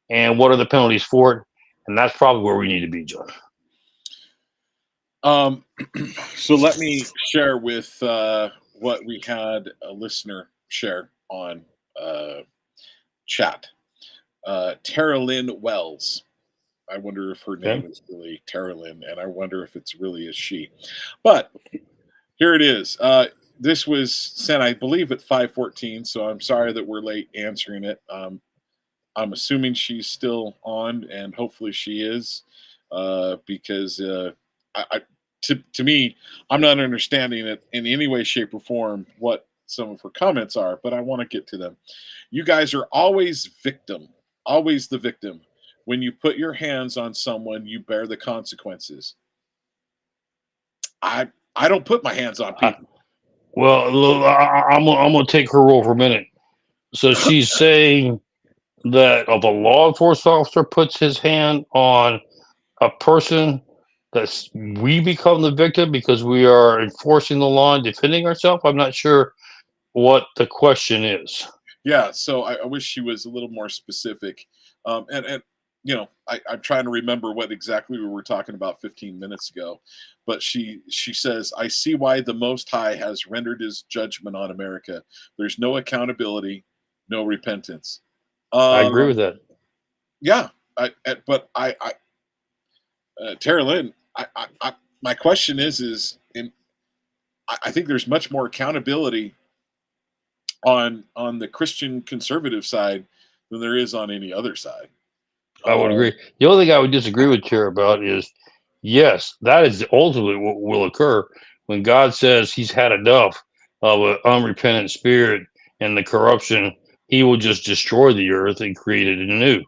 and what are the penalties for it? And that's probably where we need to be, John. So let me share with what we had a listener share on chat. Tara Lynn Wells. I wonder if her name is really Tara Lynn, and I wonder if it's really a she. But here it is. This was sent, I believe, at 5:14, so I'm sorry that we're late answering it. I'm assuming she's still on, and hopefully she is, because to me, I'm not understanding it in any way, shape, or form what some of her comments are, but I want to get to them. You guys are always the victim. When you put your hands on someone, you bear the consequences. I don't put my hands on people. Well, I'm going to take her role for a minute. So she's saying that if a law enforcement officer puts his hand on a person, we become the victim because we are enforcing the law and defending ourselves. I'm not sure what the question is. Yeah, so I wish she was a little more specific. And I'm trying to remember what exactly we were talking about 15 minutes ago. But she says, I see why the Most High has rendered his judgment on America. There's no accountability, no repentance. I agree with that. Yeah, but Tara Lynn, my question is I think there's much more accountability on the Christian conservative side than there is on any other side. I would Uh, agree. The only thing I would disagree with Chair about is, yes, that is ultimately what will occur when God says He's had enough of an unrepentant spirit and the corruption. He will just destroy the earth and create it anew.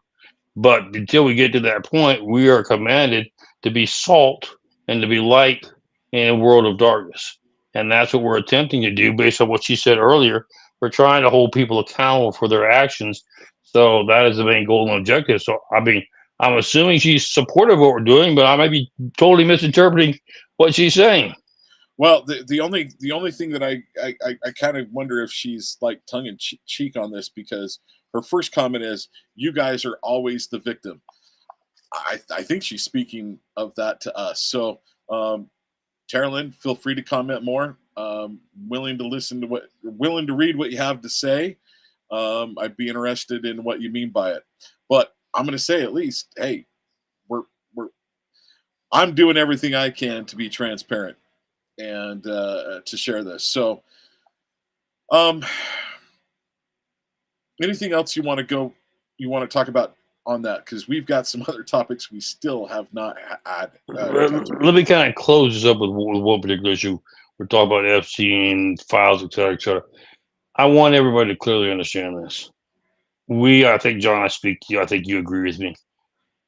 But until we get to that point, we are commanded to be salt and to be light in a world of darkness. And that's what we're attempting to do based on what she said earlier. We're trying to hold people accountable for their actions. So that is the main goal and objective. So, I mean, I'm assuming she's supportive of what we're doing, but I might be totally misinterpreting what she's saying. well, the only thing that I kind of wonder if she's like tongue in cheek on this, because her first comment is, "You guys are always the victim." I think she's speaking of that to us. So, Carolyn, feel free to comment more. Willing to listen to willing to read what you have to say. I'd be interested in what you mean by it. But I'm going to say at least, hey, we're I'm doing everything I can to be transparent and to share this. So, um, anything else you want to talk about on that? Because we've got some other topics we still have not had. Let me kind of close this up with one particular issue. We're talking about Epstein files, et cetera, et cetera. I want everybody to clearly understand this. I think, John, I speak to you. I think you agree with me.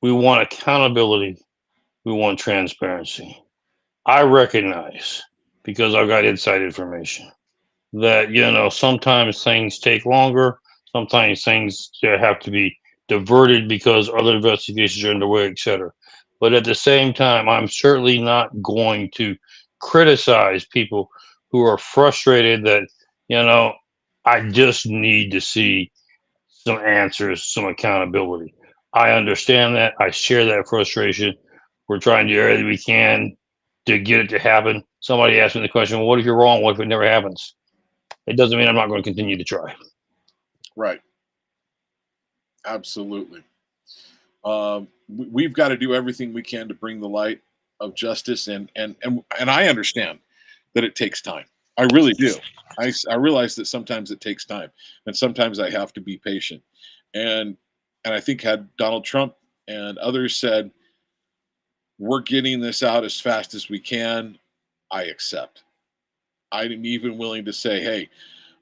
We want accountability. We want transparency. I recognize, because I've got inside information, that, sometimes things take longer. Sometimes things have to be diverted because other investigations are underway, et cetera. But at the same time, I'm certainly not going to criticize people who are frustrated that, you know, I just need to see some answers, some accountability. I understand that. I share that frustration. We're trying to do everything we can to get it to happen. Somebody asked me the question, well, what if you're wrong? What if it never happens? It doesn't mean I'm not going to continue to try. Right. Absolutely. We've got to do everything we can to bring the light of justice, and I understand that it takes time. I really do. I realize that sometimes it takes time, and sometimes I have to be patient. And and I think had Donald Trump and others said, "We're getting this out as fast as we can," I accept. I'm even willing to say, "Hey,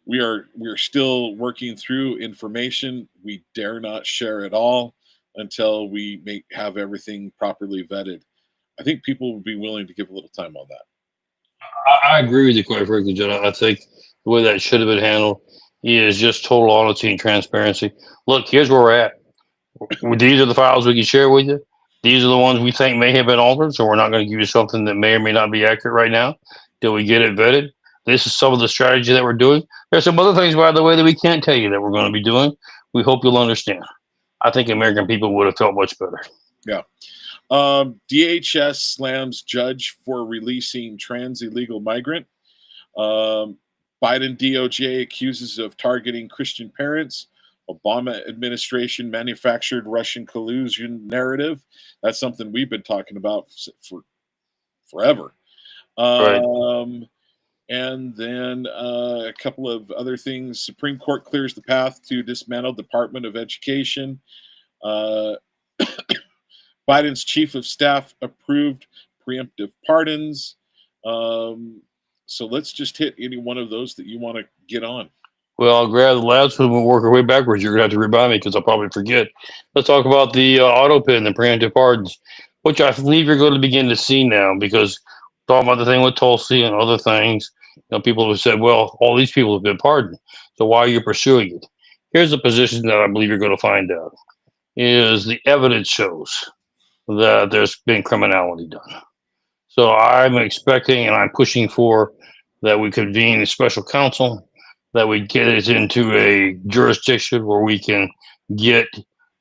we're still working through information. We dare not share it all until we have everything properly vetted." I think people would be willing to give a little time on that. I agree with you, quite frankly, John. I think the way that should have been handled is just total honesty and transparency. Look, here's where we're at. These are the files we can share with you. These are the ones we think may have been altered, so we're not going to give you something that may or may not be accurate right now till we get it vetted. This is some of the strategy that we're doing. There's some other things, by the way, that we can't tell you that we're going to be doing. We hope you'll understand. I think American people would have felt much better. Yeah. DHS slams judge for releasing trans illegal migrant. Um, Biden DOJ accuses of targeting Christian parents. Obama administration manufactured Russian collusion narrative. That's something we've been talking about for forever. Right. Um, and then a couple of other things. Supreme Court clears the path to dismantle Department of Education. Uh, Biden's chief of staff approved preemptive pardons. Um, so let's just hit any one of those that you want to get on. Well, I'll grab the last one. We'll work our way backwards. You're going to have to remind me because I'll probably forget. Let's talk about the auto pin, the preemptive pardons, which I believe you're going to begin to see now because talking about the thing with Tulsi and other things, people have said, well, all these people have been pardoned. So why are you pursuing it? Here's the position that I believe you're going to find out is the evidence shows that there's been criminality done. So I'm expecting and I'm pushing for that we convene a special counsel, that we get it into a jurisdiction where we can get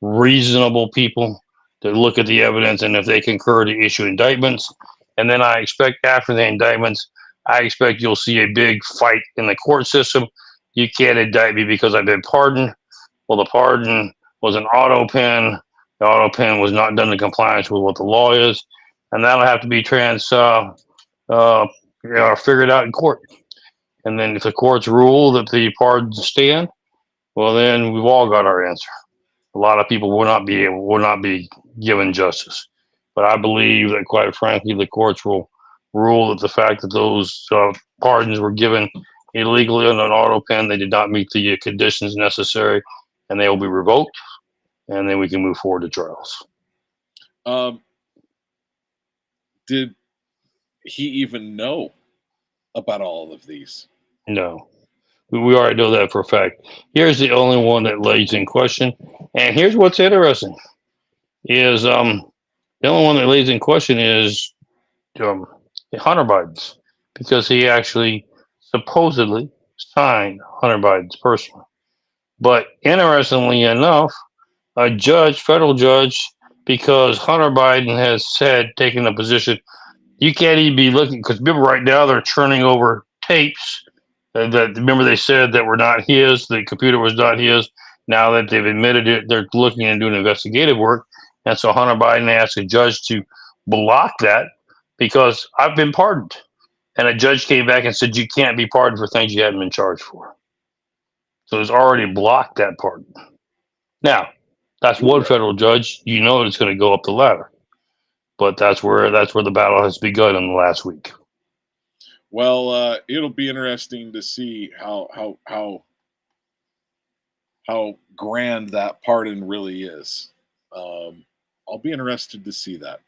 reasonable people to look at the evidence and if they concur to issue indictments. And then I expect after the indictments, I expect you'll see a big fight in the court system. You can't indict me because I've been pardoned. Well, the pardon was an auto pen. The auto pen was not done in compliance with what the law is, and that'll have to be uh, figured out in court. And then if the courts rule that the pardons stand, well, then we've all got our answer. a lot of people will not be given justice. But I believe that, quite frankly, the courts will rule that the fact that those pardons were given illegally on an auto pen, they did not meet the conditions necessary, and they will be revoked, and then we can move forward to trials. Did he even know about all of these? No. We already know that for a fact. Here's the only one that lays in question, and here's what's interesting: is the only one that lays in question is Hunter Biden's, because he actually supposedly signed Hunter Biden's personally. But interestingly enough, a federal judge, because Hunter Biden has taken a position, you can't even be looking, because remember, right now they're turning over tapes that remember they said that were not his, the computer was not his. Now that they've admitted it, they're looking and doing investigative work. And so Hunter Biden asked a judge to block that because I've been pardoned. And a judge came back and said, you can't be pardoned for things you haven't been charged for. So it's already blocked that pardon. Now, that's one federal judge. You know it's going to go up the ladder. But that's where the battle has begun in the last week. Well, it'll be interesting to see how grand that pardon really is. I'll be interested to see that.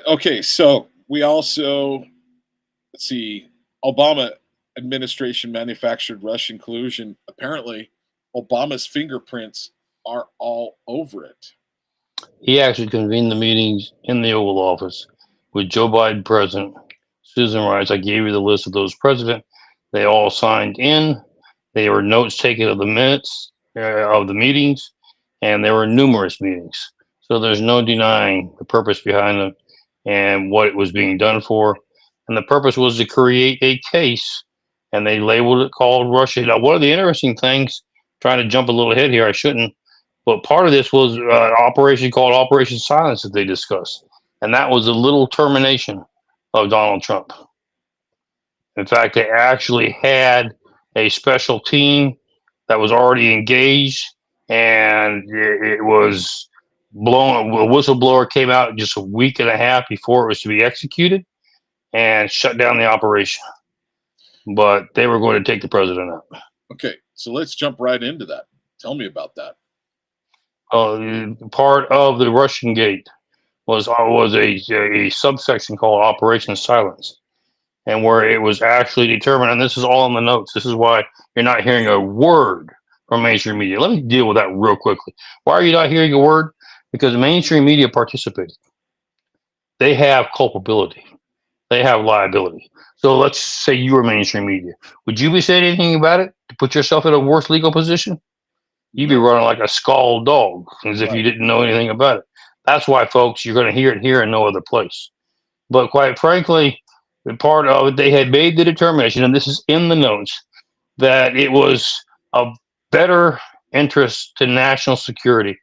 Okay, so we also, let's see, Obama administration manufactured Russian collusion. Apparently, Obama's fingerprints are all over it. He actually convened the meetings in the Oval Office with Joe Biden president, Susan Rice. I gave you the list of those president. They all signed in. There were notes taken of the minutes of the meetings, and there were numerous meetings. So there's no denying the purpose behind them and what it was being done for. And the purpose was to create a case, and they labeled it called Russia. Now, one of the interesting things, trying to jump a little ahead here, I shouldn't, but part of this was an operation called Operation Silence that they discussed. And that was a little termination of Donald Trump. In fact, they actually had a special team that was already engaged, and it was blown. A whistleblower came out just a week and a half before it was to be executed and shut down the operation. But they were going to take the president out. Okay, so let's jump right into that. Tell me about that. Part of the Russian Gate was a subsection called Operation Silence, and where it was actually determined, and this is all in the notes. This is why you're not hearing a word from mainstream media. Let me deal with that real quickly. Why are you not hearing a word? Because mainstream media participated. They have culpability. They have liability. So let's say you were mainstream media. Would you be saying anything about it to put yourself in a worse legal position? You'd be running like a scald dog, as if you didn't know anything about it. That's why, folks, you're going to hear it here and no other place. But quite frankly, the part of it, they had made the determination, and this is in the notes, that it was of better interest to national security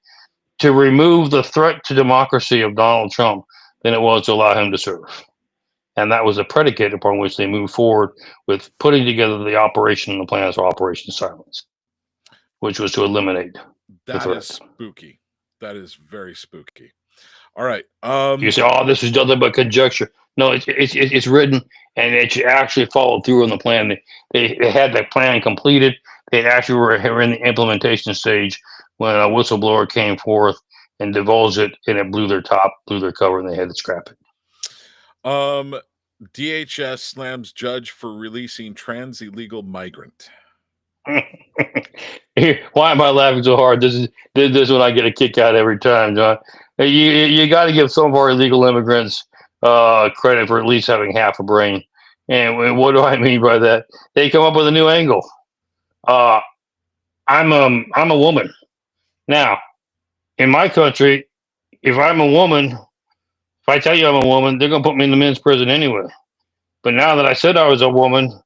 to remove the threat to democracy of Donald Trump than it was to allow him to serve. And that was a predicate upon which they moved forward with putting together the operation and the plans for Operation Silence, which was to eliminate the threat. That is spooky. That is very spooky. All right. You say, "Oh, this is nothing but conjecture." No, it's written, and it actually followed through on the plan. They had that plan completed. They actually were in the implementation stage when a whistleblower came forth and divulged it, and it blew their cover, and they had to scrap it. DHS slams judge for releasing trans illegal migrant. Why am I laughing so hard? This is what I get a kick out every time, John. You got to give some of our illegal immigrants credit for at least having half a brain. And what do I mean by that? They come up with a new angle. I'm a woman. Now, in my country, if I'm a woman, if I tell you I'm a woman, they're going to put me in the men's prison anyway. But now that I said I was a woman,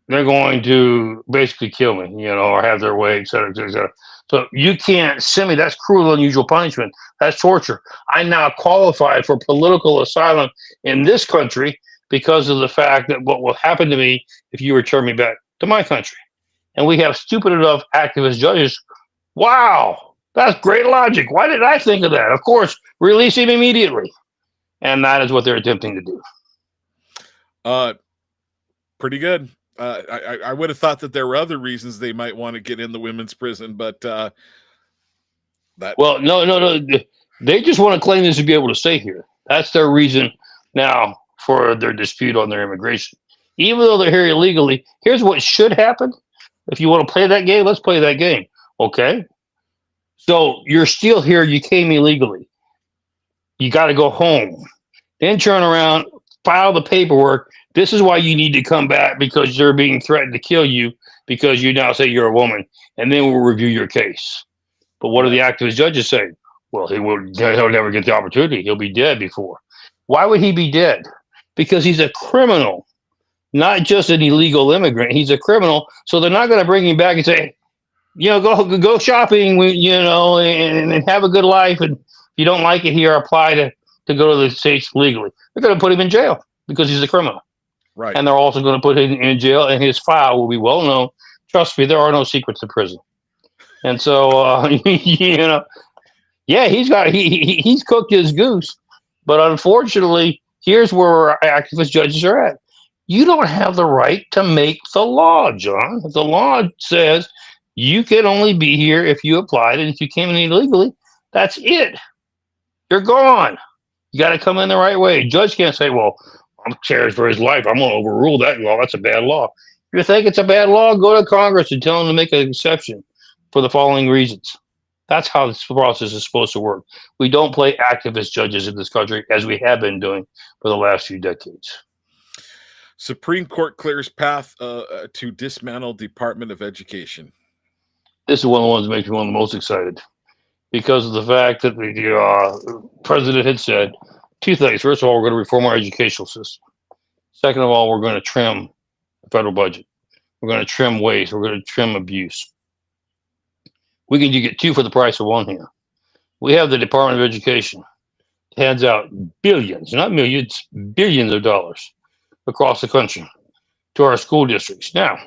they're going to basically kill me, or have their way, et cetera, et cetera, et cetera. So you can't send me. That's cruel, unusual punishment. That's torture. I now qualify for political asylum in this country because of the fact that what will happen to me if you return me back to my country. And we have stupid enough activist judges. Wow, That's great logic. Why did I think of that? Of course, release him immediately. And that is what they're attempting to do. Pretty good. I would have thought that there were other reasons they might want to get in the women's prison, but that. Well, no. They just want to claim this to be able to stay here. That's their reason now for their dispute on their immigration. Even though they're here illegally, here's what should happen. If you want to play that game, let's play that game. Okay? So you're still here. You came illegally. You got to go home. Then turn around, file the paperwork. This is why you need to come back because they're being threatened to kill you because you now say you're a woman. And then we'll review your case. But what do the activist judges say? Well, he'll never get the opportunity. He'll be dead before. Why would he be dead? Because he's a criminal, not just an illegal immigrant. He's a criminal. So they're not going to bring him back and say, go shopping, and have a good life. And if you don't like it here, apply to go to the States legally. They're going to put him in jail because he's a criminal. Right. And they're also going to put him in jail, and his file will be well known. Trust me, there are no secrets in prison. And so, yeah, he's cooked his goose. But unfortunately, here's where our activist judges are at. You don't have the right to make the law, John. The law says you can only be here if you applied, and if you came in illegally, that's it. You're gone. You got to come in the right way. Judge can't say, well, I'm scared for his life. I'm going to overrule that law. That's a bad law. If you think it's a bad law, go to Congress and tell them to make an exception for the following reasons. That's how this process is supposed to work. We don't play activist judges in this country as we have been doing for the last few decades. Supreme Court clears path to dismantle Department of Education. This is one of the ones that makes me one of the most excited because of the fact that the president had said two things. First of all, we're going to reform our educational system. Second of all, we're going to trim the federal budget. We're going to trim waste. We're going to trim abuse. We can get two for the price of one here. We have the Department of Education. It hands out billions, not millions, billions of dollars across the country to our school districts. Now,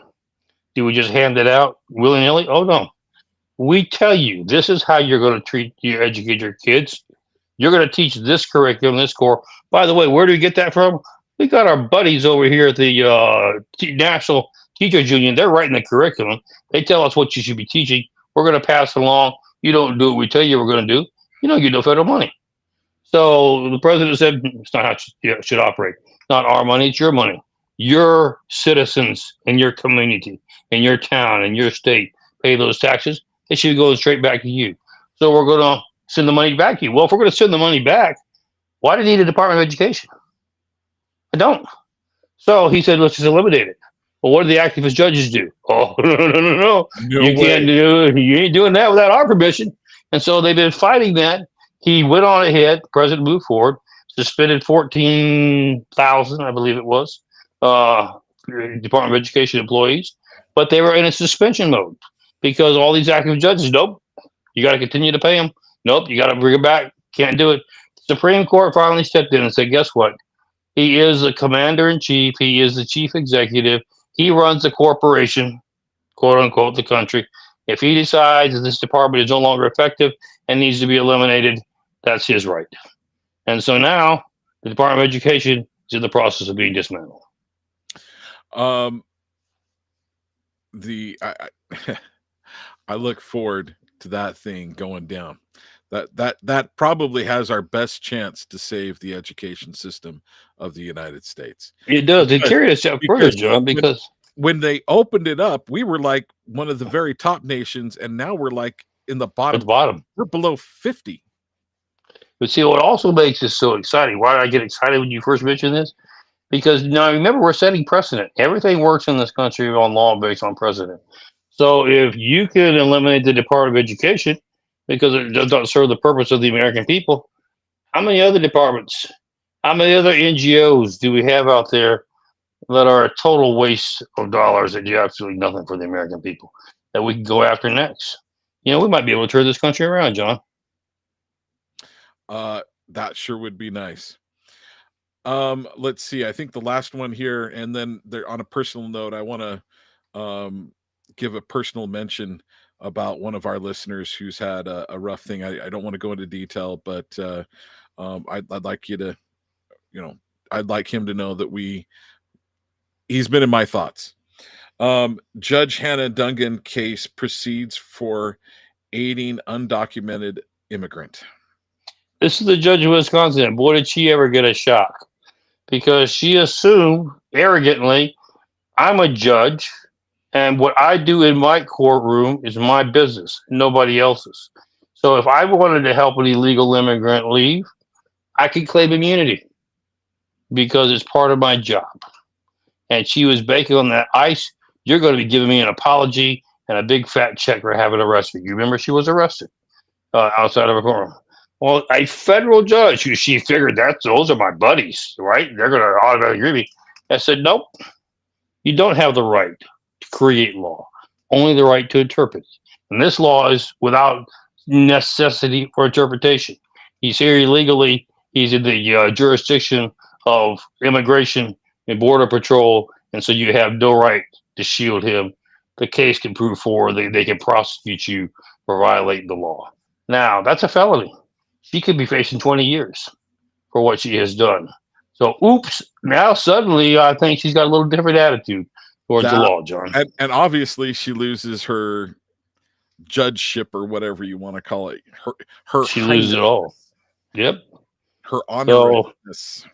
do we just hand it out willy-nilly? Oh, no. We tell you, this is how you're going to educate your kids. You're going to teach this curriculum, this core. By the way, where do we get that from? We got our buddies over here at the National Teachers Union. They're writing the curriculum. They tell us what you should be teaching. We're going to pass along. You don't do what we tell you we're going to do. You don't get no federal money. So the president said, it's not how it should operate. It's not our money, it's your money. Your citizens in your community, in your town, in your state, pay those taxes. It should go straight back to you. So we're going to send the money back to you. Well, if we're going to send the money back, why do you need a Department of Education? I don't. So he said, let's just eliminate it. Well, what do the activist judges do? Oh, no. You can't do it. You ain't doing that without our permission. And so they've been fighting that. He went on ahead. The president moved forward, suspended 14,000, I believe it was, Department of Education employees. But they were in a suspension mode because all these active judges, nope, you got to continue to pay them. Nope, you got to bring it back. Can't do it. The Supreme Court finally stepped in and said, guess what? He is the commander in chief. He is the chief executive. He runs the corporation, quote unquote, the country. If he decides that this department is no longer effective and needs to be eliminated, that's his right. And so now the Department of Education is in the process of being dismantled. I look forward to that thing going down. That probably has our best chance to save the education system of the United States. It does. It carried a step further, John, because when they opened it up, we were like one of the very top nations, and now we're like in the bottom. At the bottom. We're below 50. But see, what also makes this so exciting, why did I get excited when you first mentioned this? Because now remember, we're setting precedent. Everything works in this country on law based on precedent. So if you can eliminate the Department of Education because it does not serve the purpose of the American people, how many other departments, how many other NGOs do we have out there that are a total waste of dollars that do absolutely nothing for the American people that we can go after next? We might be able to turn this country around, John. That sure would be nice. Let's see. I think the last one here, and then there on a personal note, I want to give a personal mention about one of our listeners who's had a rough thing. I don't want to go into detail, but I'd like you to, I'd like him to know that he's been in my thoughts. Judge Hannah Dungan case proceeds for aiding undocumented immigrant. This is the judge of Wisconsin. Boy, did she ever get a shock, because she assumed arrogantly, I'm a judge, and what I do in my courtroom is my business, nobody else's. So if I wanted to help an illegal immigrant leave, I could claim immunity because it's part of my job. And she was banking on that. You're going to be giving me an apology and a big fat check for having arrested you. Remember, she was arrested outside of a courtroom. Well, a federal judge, she figured that those are my buddies, right? They're going to automatically agree with me. I said, nope, you don't have the right to create law, only the right to interpret. And this law is without necessity for interpretation. He's here illegally. He's in the jurisdiction of immigration and border patrol, and so you have no right to shield him. The case can prove forward. They can prosecute you for violating the law. Now, that's a felony. She could be facing 20 years for what she has done. So, oops, now suddenly I think she's got a little different attitude towards the law, John. And obviously she loses her judgeship, or whatever you want to call it. She loses it all. Yep. Her honoriness.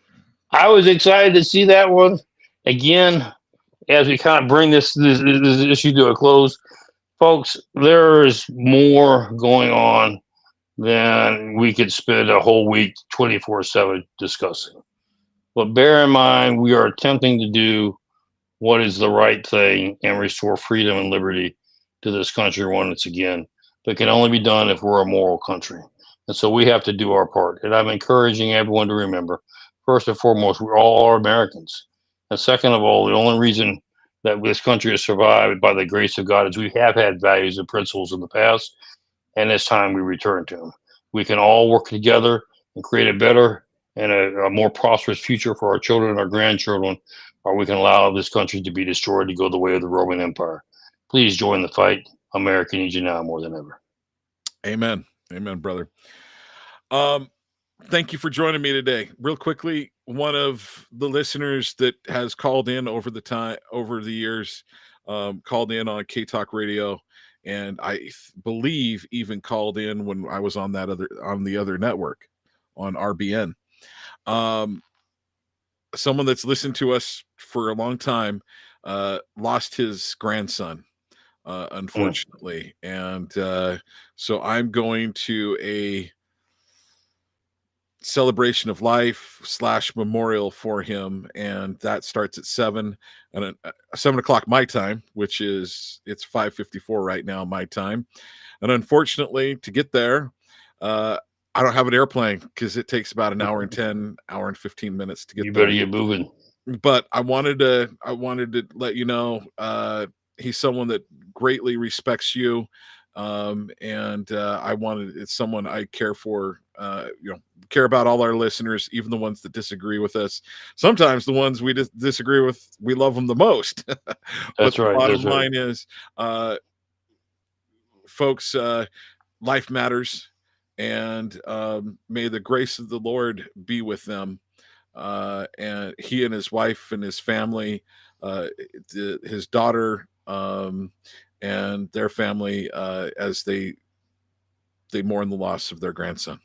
I was excited to see that one. Again, as we kind of bring this issue to a close, folks, there is more going on than we could spend a whole week 24/7 discussing. But bear in mind, we are attempting to do what is the right thing and restore freedom and liberty to this country once again. But it can only be done if we're a moral country. And so we have to do our part. And I'm encouraging everyone to remember, first and foremost, we all are Americans. And second of all, the only reason that this country has survived by the grace of God is we have had values and principles in the past, and it's time we return to them. We can all work together and create a better and a more prosperous future for our children and our grandchildren, or we can allow this country to be destroyed to go the way of the Roman Empire. Please join the fight. America needs you now more than ever. Amen. Amen, brother. Thank you for joining me today. Real quickly, one of the listeners that has called in over the years, called in on K-Talk Radio, and I believe even called in when I was on the other network, on RBN. Someone that's listened to us for a long time lost his grandson, unfortunately. And so I'm going to a celebration of life / memorial for him, and that starts at 7 o'clock my time, which is it's 5:54 right now my time. And unfortunately, to get there, I don't have an airplane because it takes about an hour and 15 minutes to get there. You better get moving. But I wanted to let you know, he's someone that greatly respects you, and it's someone I care for. Care about all our listeners, even the ones that disagree with us. Sometimes the ones we disagree with, we love them the most. That's right. The bottom line is, folks, life matters, and may the grace of the Lord be with them. And he and his wife and his family, his daughter, and their family, as they mourn the loss of their grandson.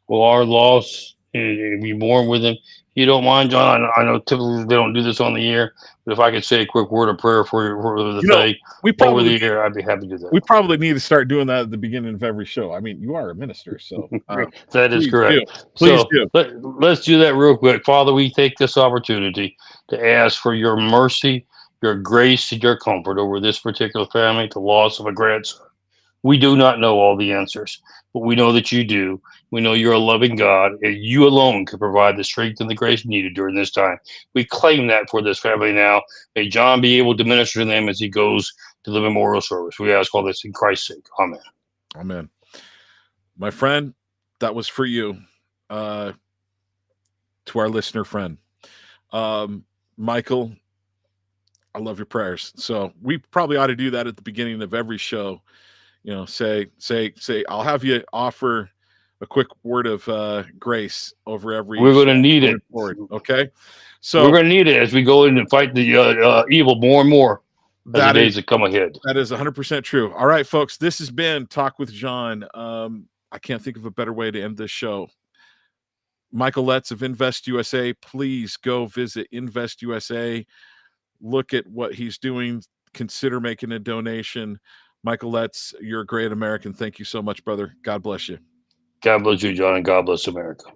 Well, our loss, we mourn with him. If you don't mind, John, I know typically they don't do this on the air, but if I could say a quick word of prayer for the day over the air, I'd be happy to do that. We probably need to start doing that at the beginning of every show. I mean, you are a minister, so that is correct. Please do. Let's do that real quick. Father, we take this opportunity to ask for your mercy, your grace, and your comfort over this particular family, the loss of a grandson. We do not know all the answers, but we know that you do. We know you're a loving God, and you alone can provide the strength and the grace needed during this time. We claim that for this family now. May John be able to minister to them as he goes to the memorial service. We ask all this in Christ's sake. Amen. Amen. My friend, that was for you, to our listener friend. Michael, I love your prayers. So we probably ought to do that at the beginning of every show. You know, say, I'll have you offer a quick word of grace over every We're going show to need going it. forward. Okay. We're So going to need it as we go in and fight the evil more and more as the days that come ahead. That is 100% true. All right, folks, this has been Talk with John. I can't think of a better way to end this show. Michael Letts of Invest USA, please go visit Invest USA. Look at what he's doing. Consider making a donation. Michael Letts, you're a great American. Thank you so much, brother. God bless you. God bless you, John, and God bless America.